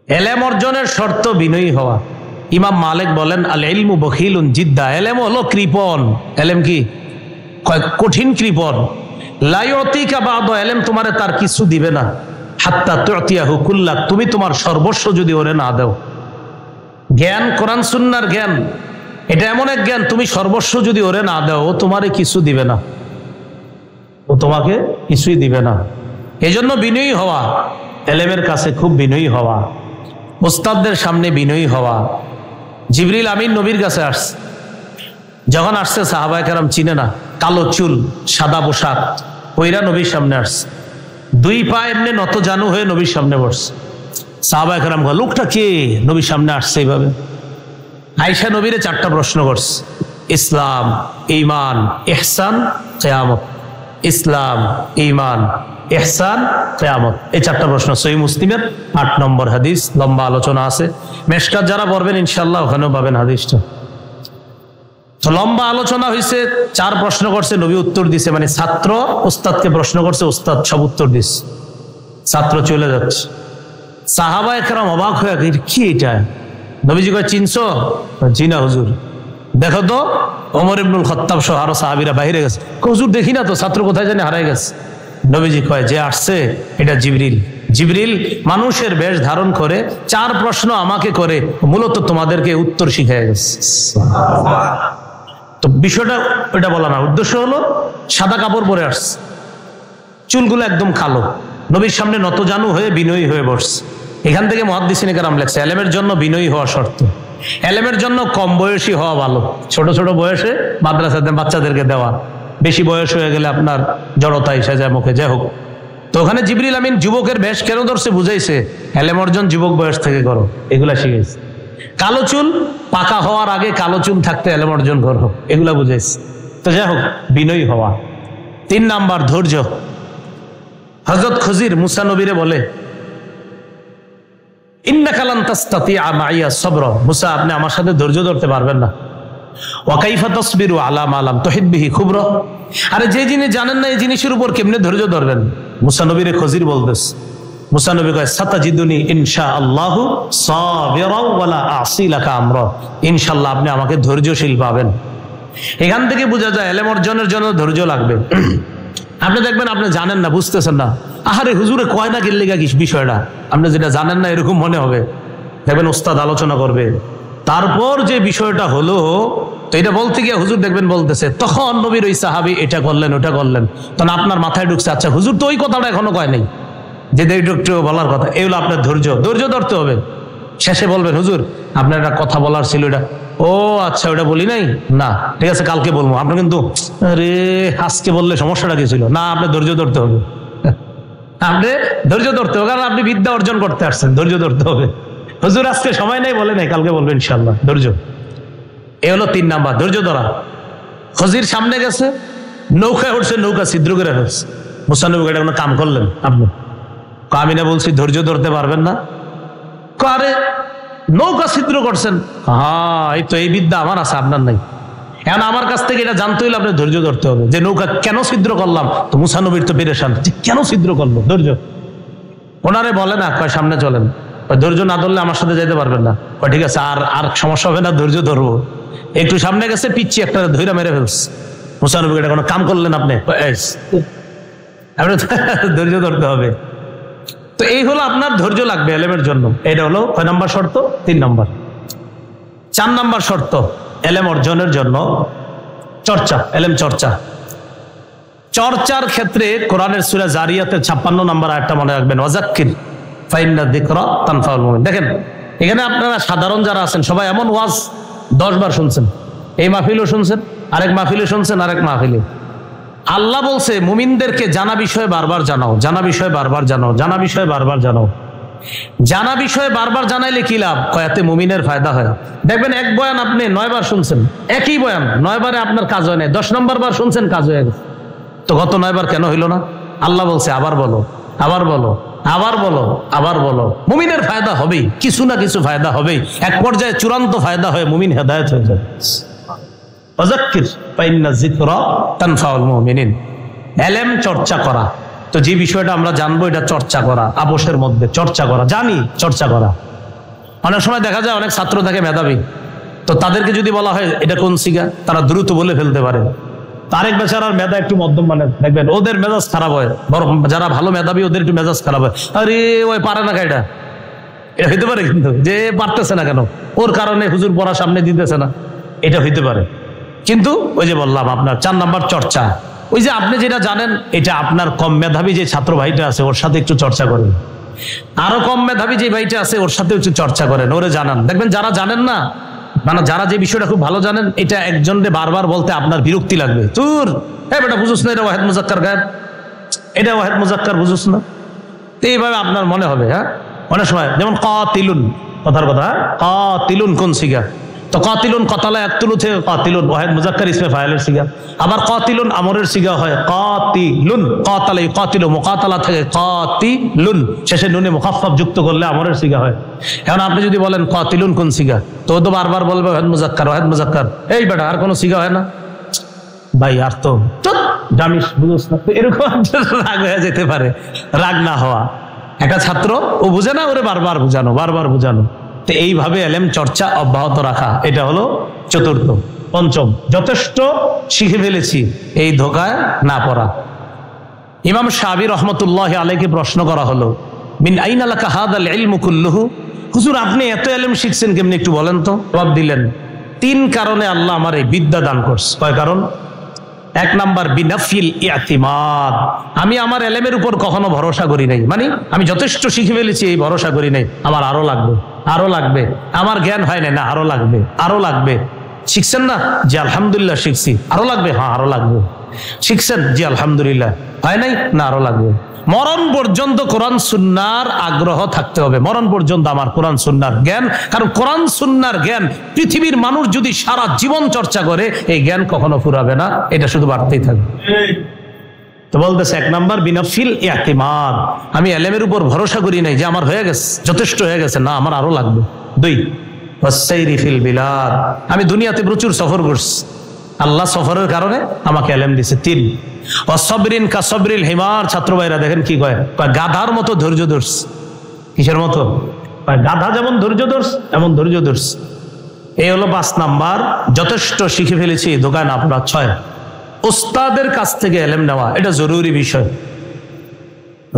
এলেম অর্জনের শর্ত বিনয়ী হওয়া। ইমাম মালিক বলেন আল ইলমু বখিলুন জিদ্দা, এলেম হলো কৃপণ। এলেম কি? কঠিন কৃপণ। লা ইউতিকা বা'দ, এলেম তোমারে তার কিছু দিবে না, হাত্তা তু'তিয়াহু কুল্লাক, তুমি তোমার সর্বস্ব যদি ওরে না দাও। জ্ঞান কোরআন সুন্নাহর জ্ঞান, এটা এমন এক জ্ঞান তুমি সর্বস্ব যদি ওরে না দাও ও তোমারে কিছু দিবে না, ও তোমাকে কিছুই দিবে না। এজন্য বিনয়ী হওয়া, এলেমের কাছে খুব বিনয়ী হওয়া, উস্তাদদের সামনে বিনয়ী হওয়া। জিবরিল আমিন নবীর কাছে আসছে, যখন আসছে সাহাবায়ে কেরাম চিনে না, কালো চুল, সাদা পোশাক পইরা নবীর সামনে আসছে, 2 পা এমনি নত জানু হয়ে নবীর সামনে বসছে। সাহাবায়ে কেরাম বলে লোকটা কে নবীর সামনে আসছে এইভাবে? আয়েশা নবীরে 4টা প্রশ্ন করছে, ইসলাম, ঈমান, ইহসান, কিয়ামত। ইসলাম, ঈমান, ইহসান, কিয়ামত, এই 4টা প্রশ্ন। সহিহ মুসলিমের 8 নম্বর হাদিস, লম্বা আলোচনা আছে। মেশকাত যারা পড়বেন ইনশাআল্লাহ ওখানেও পাবেন হাদিসটা। তো লম্বা আলোচনা হয়েছে, 4 প্রশ্ন করছে, নবী উত্তর দিছে, মানে ছাত্র উস্তাদকে প্রশ্ন করছে, উস্তাদ সব উত্তর দিছে, ছাত্র চলে যাচ্ছে। সাহাবায়ে কেরাম অবাক হয়ে কি এটা? নবীজি কয় চিনছো? জি না হুজুর। দেখো তো ওমর ইবনুল খাত্তাব সহ আরো সাহাবীরা বাইরে গেছে। হুজুর দেখি না তো, ছাত্র কোথায় জানি হারাই গেছে। নবীজি কয় যে আসছে এটা জিবরিল। জিবরিল মানুষের বেশ ধারণ করে 4 প্রশ্ন আমাকে করে, মূলত তোমাদেরকে উত্তর শিখায় গেছে। তো বিষয়টা ওইটা বলা না, উদ্দেশ্য হলো সাদা কাপড় পরে আসছে, চুলগুলো একদম কালো, নবীর সামনে নতজানু হয়ে বিনয়ী হয়ে বসছে। এখান থেকে মুহাদ্দিসিনে কেরাম লেখছে এলেমের জন্য বিনয়ী হওয়া শর্ত। এলেমের জন্য কম বয়সী হওয়া ভালো, ছোট ছোট বয়সে মাদ্রাসাতে বাচ্চাদেরকে দেওয়া, বেশি বয়স হয়ে গেলে আপনার জড়তা এসে যায় মুখে। যাই হোক, তো ওখানে জিবরিল আমিন যুবকের বেশ কেন ধরছে বুঝাইছে, এলেম অর্জন যুবক বয়স থেকে করো, এগুলা শিখাইছে। কালো চুল পাকা হওয়ার আগে কালো চুল থাকতে এলেম অর্জন করো, এগুলা বুঝাইছে। তো যাই হোক, বিনয়ী হওয়া। 3 নাম্বার ধৈর্য। হযরত খজির মুসা নবীরে বলে ইন্নাকা লান তাসতাতিআ মাইয়া সবরা, মুসা আপনি আমার সাথে ধৈর্য ধরতে পারবেন না। ওয়া কাইফা তাসবিরু আলা মা লাম তুহিত বিহি খুবরা, আরে যে জিনিস জানেন না এই জিনিসের উপর কেমনে ধৈর্য ধরবেন? মুসা নবীরে খজির বলতেছে। মুসা নবী কয় সাতাজিদুনি ইনশাআল্লাহু সাবিরা ওয়া লা আসি লাকা আমরা, ইনশাআল্লাহ আপনি আমাকে ধৈর্যশীল পাবেন। এখান থেকে বোঝা যায় ইলম অর্জনের জন্য ধৈর্য লাগবে। আপনি দেখবেন আপনি জানেন না, বুঝতেছেন না, আহারে হুজুরে কয় না কিনলে কি বিষয়টা, আপনি যেটা জানেন না এরকম মনে হবে। দেখবেন উস্তাদ আলোচনা করবে, তারপর যে বিষয়টা হলো, তো এটা বলতে গিয়ে হুজুর দেখবেন বলতেছে, তখন নবীর ওই সাহাবী এটা করলেন ওটা করলেন, তখন আপনার মাথায় ঢুকছে আচ্ছা হুজুর তো ওই কথাটা এখনো কয় নাই, যে একটু বলার কথা। এগুলো আপনার ধৈর্য ধরতে হবে। শেষে বলবেন হুজুর আপনার একটা কথা বলার ছিল, এটা ও আচ্ছা ওটা বলি নাই, না ঠিক আছে কালকে বলবো। আপনি কিন্তু আরে আজকে বললে সমস্যাটা কি ছিল, না আপনি ধৈর্য ধরতে হবে। আপনি ধৈর্য ধরতে হবে, কারণ আপনি বিদ্যা অর্জন করতে আসছেন, ধৈর্য ধরতে হবে। হুজুর আজকে সময় নেই বলে নাই, কালকে বলবেন ইনশাআল্লাহ, ধৈর্য। এ হলো 3 নাম্বার, ধৈর্য ধরা। খজির সামনে গেছে, নৌকায় উঠছে, নৌকা ছিদ্র করে ফেলছে। মুসা নবী এটা কোনো কাম করলেন আপনি? আমি না বলছি ধৈর্য ধরতে পারবেন না? আরে নৌকা ছিদ্র করছেন, হ্যাঁ এই তো এই বিদ্যা আমার আছে আপনার নাই। এখন আমার কাছ থেকে এটা জানতে হইলে আপনার ধৈর্য ধরতে হবে, যে নৌকা কেন ছিদ্র করলাম। তো মুসা নবীর তো পেরেশান, কেন ছিদ্র করলো, ধৈর্য। ওনারে বলে না, কয় সামনে চলেন, ধৈর্য না ধরলে আমার সাথে যেতে পারবেন না। কয় ঠিক আছে, আর সমস্যা হবে না, ধৈর্য ধরবো। একটু সামনে গেছে, পিচ্ছি একটা ধৈর্য মেরে ফেলছে। মুসা নবী এটা কোনো কাম করলেন আপনি? ধৈর্য ধরতে হবে। তো এই হলো আপনার ধৈর্য লাগবে এলেমের জন্য। এটা হলো 6 নম্বর শর্ত। 3 নম্বর। 4 নম্বর শর্ত এলেম অর্জনের জন্য চর্চা, এলেম চর্চা। চর্চার ক্ষেত্রে কোরআনের সূরা জারিয়াতের 56 নম্বর আয়াতটা মনে রাখবেন, ওয়াজাক্কির ফাইন্না যিকরা তানফাউল মুমিন। দেখেন এখানে আপনারা সাধারণ যারা আছেন সবাই এমন ওয়াজ 10 বার শুনছেন, এই মাহফিলও শুনছেন, আরেক মাহফিলে শুনছেন, আরেক মাহফিলে। আল্লাহ বলছে মুমিনদেরকে জানা বিষয়ে বারবার জানাও, জানা বিষয়ে বারবার জানাও, জানা বিষয়ে বারবার জানাও। জানা বিষয়ে বারবার জানাইলে কি লাভ? কয়াতে মুমিনের ফায়দা হয়। দেখবেন এক বয়ান আপনি 9 বার শুনছেন, একই বয়ান 9 বারে আপনার কাজ হয় না, 10 নম্বর বার শুনছেন, কাজ হয়ে গেছে। তো গত 9 বার কেন হইল না? আল্লাহ বলছে আবার বলো, আবার বলো, আবার বলো, আবার বলো। মুমিনের ফায়দা হবেই, কিছু না কিছু ফায়দা হবেই। এক পর্যায়ে চূড়ান্ত ফায়দা হয়ে মুমিন হেদায়েত হয়ে যাবে। ফাযাক্কির ফাইন্না যিকরা তানফাউল মুমিনিন। ইলম চর্চা করা, তো যে বিষয়টা আমরা জানবো এটা চর্চা করা, আপোষের মধ্যে চর্চা করা, জানি চর্চা করা। অনেক সময় দেখা যায় অনেক ছাত্র থাকে মেধাবী, তো তাদেরকে যদি বলা হয় এটা কোন সিগা, তারা দ্রুত বলে ফেলতে পারে। আরেক বেচারার মেধা একটু মধ্যম মানের, দেখবেন ওদের মেজাজ খারাপ হয়, বরং যারা ভালো মেধাবী ওদের একটু মেজাজ খারাপ হয়। আরে ওই পারে না, এটা এটা হইতে পারে, কিন্তু যে পারতেছে না কেন, ওর কারণে হুজুর পড়া সামনে দিতেছে না, এটা হইতে পারে। কিন্তু ওই যে বললাম আপনার 4 নাম্বার চর্চা, ওই যে আপনি যেটা জানেন এটা আপনার কম মেধাবী যে ছাত্র ভাইটা আছে ওর সাথে একটু চর্চা করেন, আরো কম মেধাবী যে ভাইটা আছে ওর সাথে একটু চর্চা করেন, ওরে জানান। দেখবেন যারা জানেন না, মানে যারা যে বিষয়টা খুব ভালো জানেন, এটা একজনকে বারবার বলতে আপনার বিরক্তি লাগবে। তোর বেটা বুঝুস না, এটা ওয়াহিদ মুজাক্কার গায়েব, এটা ওয়াহিদ মুজাক্কার বুঝুস না। তো এইভাবে আপনার মনে হবে। হ্যাঁ, অনেক সময় যেমন কাতিলুন, কথার কথা, কাতিলুন কোন সিগা? তো কাতিলুন কতালা ইয়াকতুলু থেকে কাতিলুন ওয়াহিদ মুজাক্কার ইসমে ফাইলের সিগা। আবার কাতিলুন আমরের সিগা হয়, কাতিলুন কাতালা ইউকাতিলু মুকাতালা থেকে কাতিলুন, শেষে নুনে মুখাফফাফ যুক্ত করলে আমরের সিগা হয়। এখন আপনি যদি বলেন কাতিলুন কোন সিগা, তো ও তো বারবার বলবে ওয়াহিদ মুজাক্কার, ওয়াহিদ মুজাক্কার। এই বেটা আর কোনো সিগা হয় না ভাই, আর তো জানিস বুঝুস না, এরকম রাগ হয়ে যেতে পারে। রাগ না হওয়া, একটা ছাত্র ও বুঝে না, ওরে বারবার বুঝানো, বারবার বুঝানো। তো এইভাবে ইলম চর্চা অব্যাহত রাখা, এটা হলো চতুর্থ। পঞ্চম, যথেষ্ট শিখে ফেলেছি, এই ধোকায় না পড়া। ইমাম শাফিঈ রাহমাতুল্লাহি আলাইহি প্রশ্ন করা হলো, মিন আইনা লাকা হাদাল ইলমু কুল্লুহু, হুজুর আপনি এত ইলম শিখছেন কেমনে একটু বলেন তো? জবাব দিলেন, 3 কারণে আল্লাহ আমার এই বিদ্যা দান করছে। কয় কারণ? 1 নাম্বার বিনাফিল ইতিমাদ, আমি আমার ইলমের উপর কখনো ভরসা করি নাই, মানে আমি যথেষ্ট শিখে ফেলেছি এই ভরসা করি নাই, আমার আরো লাগবে, আরো লাগবে, আমার জ্ঞান হয় না, না আরো লাগবে, আরো লাগবে। শিখছেন না? জি আলহামদুলিল্লাহ শিখছি। আরো লাগবে? হ্যাঁ আরো লাগবে। শিখছেন? জি আলহামদুলিল্লাহ। হয় নাই? না আরো লাগবে। মরণ পর্যন্ত কোরআন সুন্নাহর আগ্রহ থাকতে হবে, মরণ পর্যন্ত আমার কোরআন সুন্নাহর জ্ঞান। কারণ কোরআন সুন্নাহর জ্ঞান পৃথিবীর মানুষ যদি সারা জীবন চর্চা করে এই জ্ঞান কখনো ফুরাবে না, এটা শুধু বাড়তেই থাকবে। তো বলতেছে 1 নাম্বার বিনাফিল ইতিমাদ, আমি ইলমের উপর ভরসা করি নাই যে আমার হয়ে গেছে, যথেষ্ট হয়ে গেছে, না আমার আরো লাগবে। 2 ওয়াসাইরি ফিল বিলাদ, আমি দুনিয়াতে প্রচুর সফর করছি, আল্লাহ সফরের কারণে আমাকে ইলম দিয়েছে। 3 ওয়াসবরিন কাসবরিল হিমার, ছাত্র ভাইরা দেখেন কি কয়, গাধার মতো ধৈর্য ধরছে। কিসের মতো? গাধা যেমন ধৈর্য ধরছে এমন ধৈর্য ধরছে। এই হলো 5 নাম্বার, যথেষ্ট শিখে ফেলেছি ধোকায় না পড়া। 6 উস্তাদের কাছ থেকে ইলম নেওয়া, এটা জরুরি বিষয়।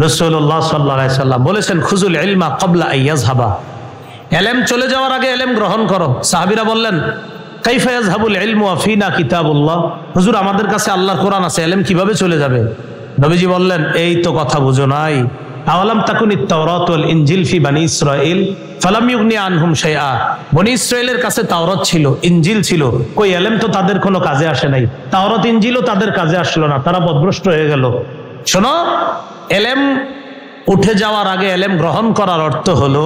রাসূলুল্লাহ সাল্লাল্লাহু আলাইহি সাল্লাম বলেছেন, খুজুল ইলমা ক্বাবলা আইয়াযহাবা, ইলম চলে যাওয়ার আগে ইলম গ্রহণ করো। সাহাবীরা বললেন, কাইফা ইয়াযহাবুল ইলমু ওয়া ফিনা কিতাবুল্লাহ, হুজুর আমাদের কাছে আল্লাহর কোরআন আছে, ইলম কিভাবে চলে যাবে? নবীজি বললেন, এই তো কথা বুঝো নাই। আওয়ালাম তাকুনিত তাওরাত ওয়াল ইনজিল ফি বনি ইসরাঈল ফালাম ইউগনি আনহুম শাইআ, বনি ইসরাঈলের কাছে তাওরাত ছিল, ইনজিল ছিল, কই ইলম তো তাদের কোনো কাজে আসে নাই, তাওরাত ইনজিলও তাদের কাজে আসলো না, তারা পথভ্রষ্ট হয়ে গেল। শোনো, ইলম উঠে যাওয়ার আগে ইলম গ্রহণ করার অর্থ হলো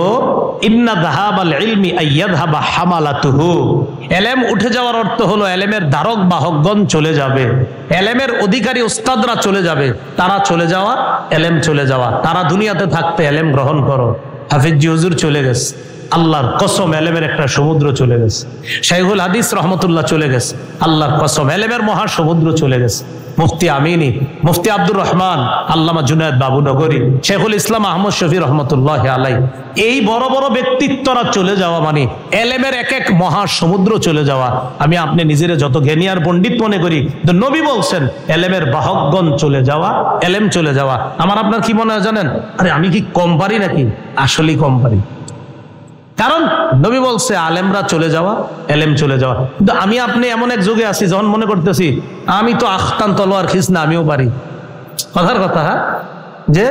ইন্না যাহাবাল ইলমি আইয়াযহাবা হামালাতুহু, ইলম উঠে যাওয়ার অর্থ হলো ইলমের ধারক বাহকগণ চলে যাবে, ইলমের অধিকারী উস্তাদরা চলে যাবে, তারা চলে যাওয়া, ইলম চলে যাওয়া। তারা দুনিয়াতে থাকতে ইলম গ্রহণ করো। হাফিজ জি হুজুর চলে গেছে, আল্লাহর কসম ইলমের একটা সমুদ্র চলে গেছে। শাইখুল হাদিস রহমতুল্লাহ চলে গেছে, আল্লাহর কসম ইলমের মহা সমুদ্র চলে গেছে। মুফতি আমিনী, মুফতি আব্দুর রহমান, আল্লামা জুনায়েদ বাবুনগরী, শেখুল ইসলাম আহমদ শফি রহমতুল্লাহ আলাই, এই বড় বড় ব্যক্তিত্বরা চলে যাওয়া মানে ইলমের এক এক মহা সমুদ্র চলে যাওয়া। আমি আপনি নিজের যত জ্ঞানী আর পণ্ডিত মনে করি, তো নবী বলছেন ইলমের বাহকগণ চলে যাওয়া, ইলম চলে যাওয়া। আমার আপনার কি মনে হয় জানেন? আরে আমি কি কম পারি নাকি? আসলেই কম পারি। কারণ নবী বলছে আলেমরা চলে যাওয়া, ইলম চলে যাওয়া। কিন্তু আমি আপনি এমন এক যুগে আছি যখন মনে করতেছি আমি তো আখতান তলোয়ার খিসনা, আমিও পারি। কথার কথা, হ্যাঁ, যে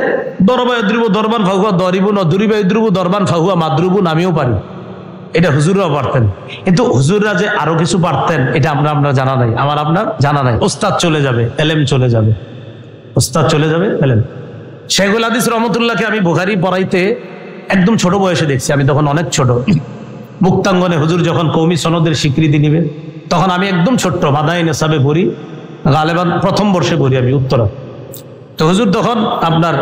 দরবা ইদ্রিবু দরবান ফাহুয়া দরিবুন, দরিবা ইদ্রিবু দরবান ফাহুয়া মাদরুবুন, আমিও পারি। এটা হুজুররাও পারতেন, কিন্তু হুজুররা যে আরো কিছু পারতেন এটা আমরা জানা নাই, আপনার জানা নাই। ওস্তাদ চলে যাবে, এলেম চলে যাবে, ওস্তাদ চলে যাবে, এলেম। শেখুল হাদিস রহমতুল্লাহকে আমি বুখারী পড়াইতে একদম ছোট বয়সে দেখছি, আমি তখন অনেক ছোট। মুক্তাঙ্গনে হুজুর যখন কওমি সনদের স্বীকৃতি নিবে তখন আমি একদম ছোট্ট, মাদায়ে নেসাবে পড়ি, গালেবান প্রথম বর্ষে পড়ি আমি, উত্তরা। তো হুজুর তখন আপনার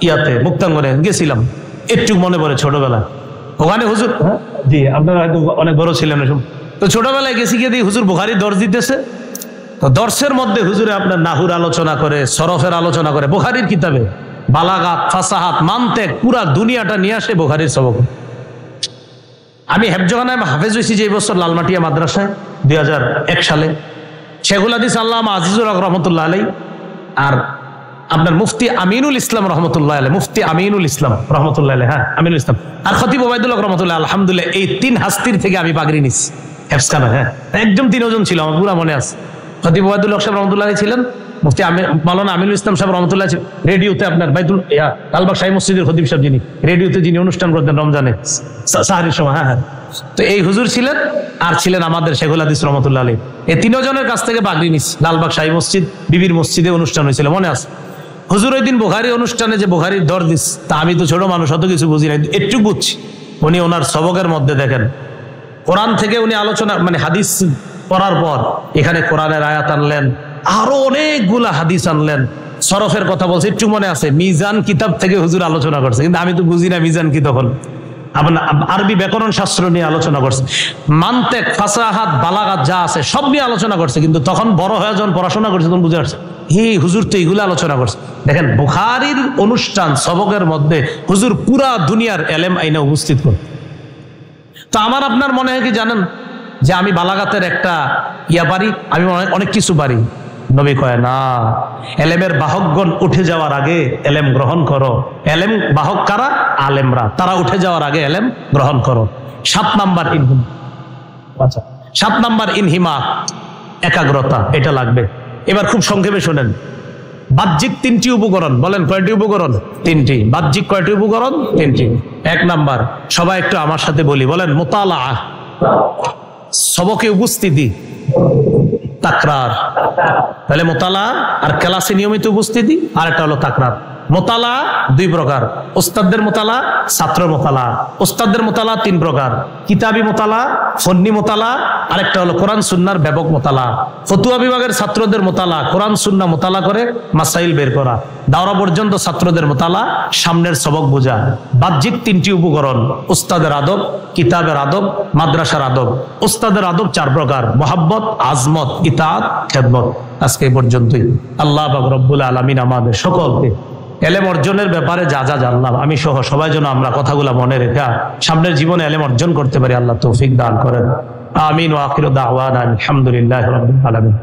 ইয়াতে মুক্তাঙ্গনে গেছিলাম, একটু মনে পড়ে ছোটবেলা ওখানে হুজুর, জি আপনারা হয়তো অনেক বড় ছিলেন। তো ছোটবেলায় গেছি, গিয়ে দিয়ে হুজুর বুখারী দর্শ দিতেছে। তো দর্শের মধ্যে হুজুরে আপনার নাহুর আলোচনা করে, সরফের আলোচনা করে, বুখারীর কিতাবে বালাগাত, ফাসাহাত, মানতেক, পুরা দুনিয়াটা নিয়ে আসে বুখারীর সবক। আমি হেফজখানায় হাফেজ হয়েছি যে বছর লালমাটিয়া মাদ্রাসায় 2001 সালে। শেখুল হাদিস আল্লামা আজিজুর হক রহমতুল্লাহ আলাই আর আপনার মুফতি আমিনুল ইসলাম রহমতুল্লাহ আলাই, মুফতি আমিনুল ইসলাম রহমতুল্লাহ আলাই, হ্যাঁ আমিনুল ইসলাম, আর খতিব ওবায়দুল হক রহমতুল্লাহ, আলহামদুলিল্লাহ এই 3 হাস্তির থেকে আমি পাগড়ি নিচ্ছি হেফজখানায়। হ্যাঁ একদম 3 জন ছিল, আমার পুরা মনে আছে। খতিব ওবায়দুল হক সাহেব রহমতুল্লাহ আলাই ছিলেন, মুফতি মাওলানা আমিনুল ইসলাম সাহেব রহমতুল্লাহ রেডিওতে আপনার বাইতুল লালবাগ শাহী মসজিদের খতিব সাহেব, যিনি রেডিওতে যিনি অনুষ্ঠান করতেন রমজানে সাহারির সময়। হ্যাঁ হ্যাঁ, তো এই হুজুর ছিলেন, আর ছিলেন আমাদের শেখুল হাদিস রহমতুল্লাহ আলাইহি। এই 3 জনের কাছ থেকে পাগড়ি নিচ্ছি। লালবাগ শাহী মসজিদ, বিবির মসজিদে অনুষ্ঠান হয়েছিল, মনে আছে। হুজুর ওই দিন বুখারী অনুষ্ঠানে যে বুখারীর দর দিস, তা আমি তো ছোট মানুষ, অত কিছু বুঝি না, একটু বুঝছি। উনি ওনার সবকের মধ্যে দেখেন কোরআন থেকে উনি আলোচনা, মানে হাদিস পড়ার পর এখানে কোরআনের আয়াত আনলেন, আরো অনেকগুলা হাদিস আনলেন, সরফের কথা বলছে, একটু মনে আছে। মিজান কিতাব থেকে হুজুর আলোচনা করছে, কিন্তু আমি তো বুঝি না মিজান কি, তখন আপনার আরবি ব্যাকরণ শাস্ত্র নিয়ে আলোচনা করছে, মানতেক, ফাসাহাত, বালাগাত যা আছে সব নিয়ে আলোচনা করছে। কিন্তু তখন বড় হয়ে যখন পড়াশোনা করছে তখন বুঝে আসছে, হুজুর তো এইগুলো আলোচনা করছে। দেখেন বুখারীর অনুষ্ঠান সবকের মধ্যে হুজুর পুরা দুনিয়ার এলেম আইনা উপস্থিত করে। তো আমার আপনার মনে হয় কি জানেন, যে আমি বালাগাতের একটা পারি, আমি অনেক কিছু পারি। নবী কয় না, এলেমের বাহকগণ উঠে যাওয়ার আগে এলেম গ্রহণ করো। এলেম বাহক কারা? আলেমরা, তারা উঠে যাওয়ার আগে এলেম গ্রহণ করো। 7 নাম্বার ইনহিমা, আচ্ছা 7 নাম্বার ইনহিমা, একাগ্রতা, এটা লাগবে। এবার খুব সংক্ষেপে শোনেন, বাহ্যিক 3টি উপকরণ, বলেন কয়টি উপকরণ? 3টি। বাহ্যিক কয়টি উপকরণ? 3টি। 1 নাম্বার, সবাই একটু আমার সাথে বলি, বলেন মুতালা, সবকে উপস্থিতি, তাকরার। তাহলে মোতালা আর ক্লাসে নিয়মিত উপস্থিতি, আর একটা হলো তাকরার। মোতালা 2 প্রকার, ওস্তাদদের মোতালা, ছাত্রের মোতালা। ওস্তাদদের মোতালা 3 প্রকার, কিতাবি মোতালা, ফন্নি মোতালা, আরেকটা হলো কোরআন সুন্নাহর ব্যাপক মোতালা। ফতুয়া বিভাগের ছাত্রদের মোতালা, কোরআন সুন্নাহ মোতালা করে মাসাইল বের করা। দাওরা পর্যন্ত ছাত্রদের মোতালা, সামনের সবক বোঝা। বাহ্যিক 3টি উপকরণ, ওস্তাদের আদব, কিতাবের আদব, মাদ্রাসার আদব। ওস্তাদের আদব 4 প্রকার, মোহাব্বত, আজমত, ইতাআত, খেদমত। আজকে এই পর্যন্তই। আল্লাহ পাক রব্বুল আলামিন আমাদের সকলকে এলেম অর্জনের ব্যাপারে যা যা জানলাম, আমি সহ সবাই যেন আমরা কথাগুলো মনে রেখে সামনের জীবনে এলেম অর্জন করতে পারি, আল্লাহ তৌফিক দান করেন। আমিন ওয়া আখিরু দাওয়ানা আলহামদুলিল্লাহি রাব্বিল আলামিন।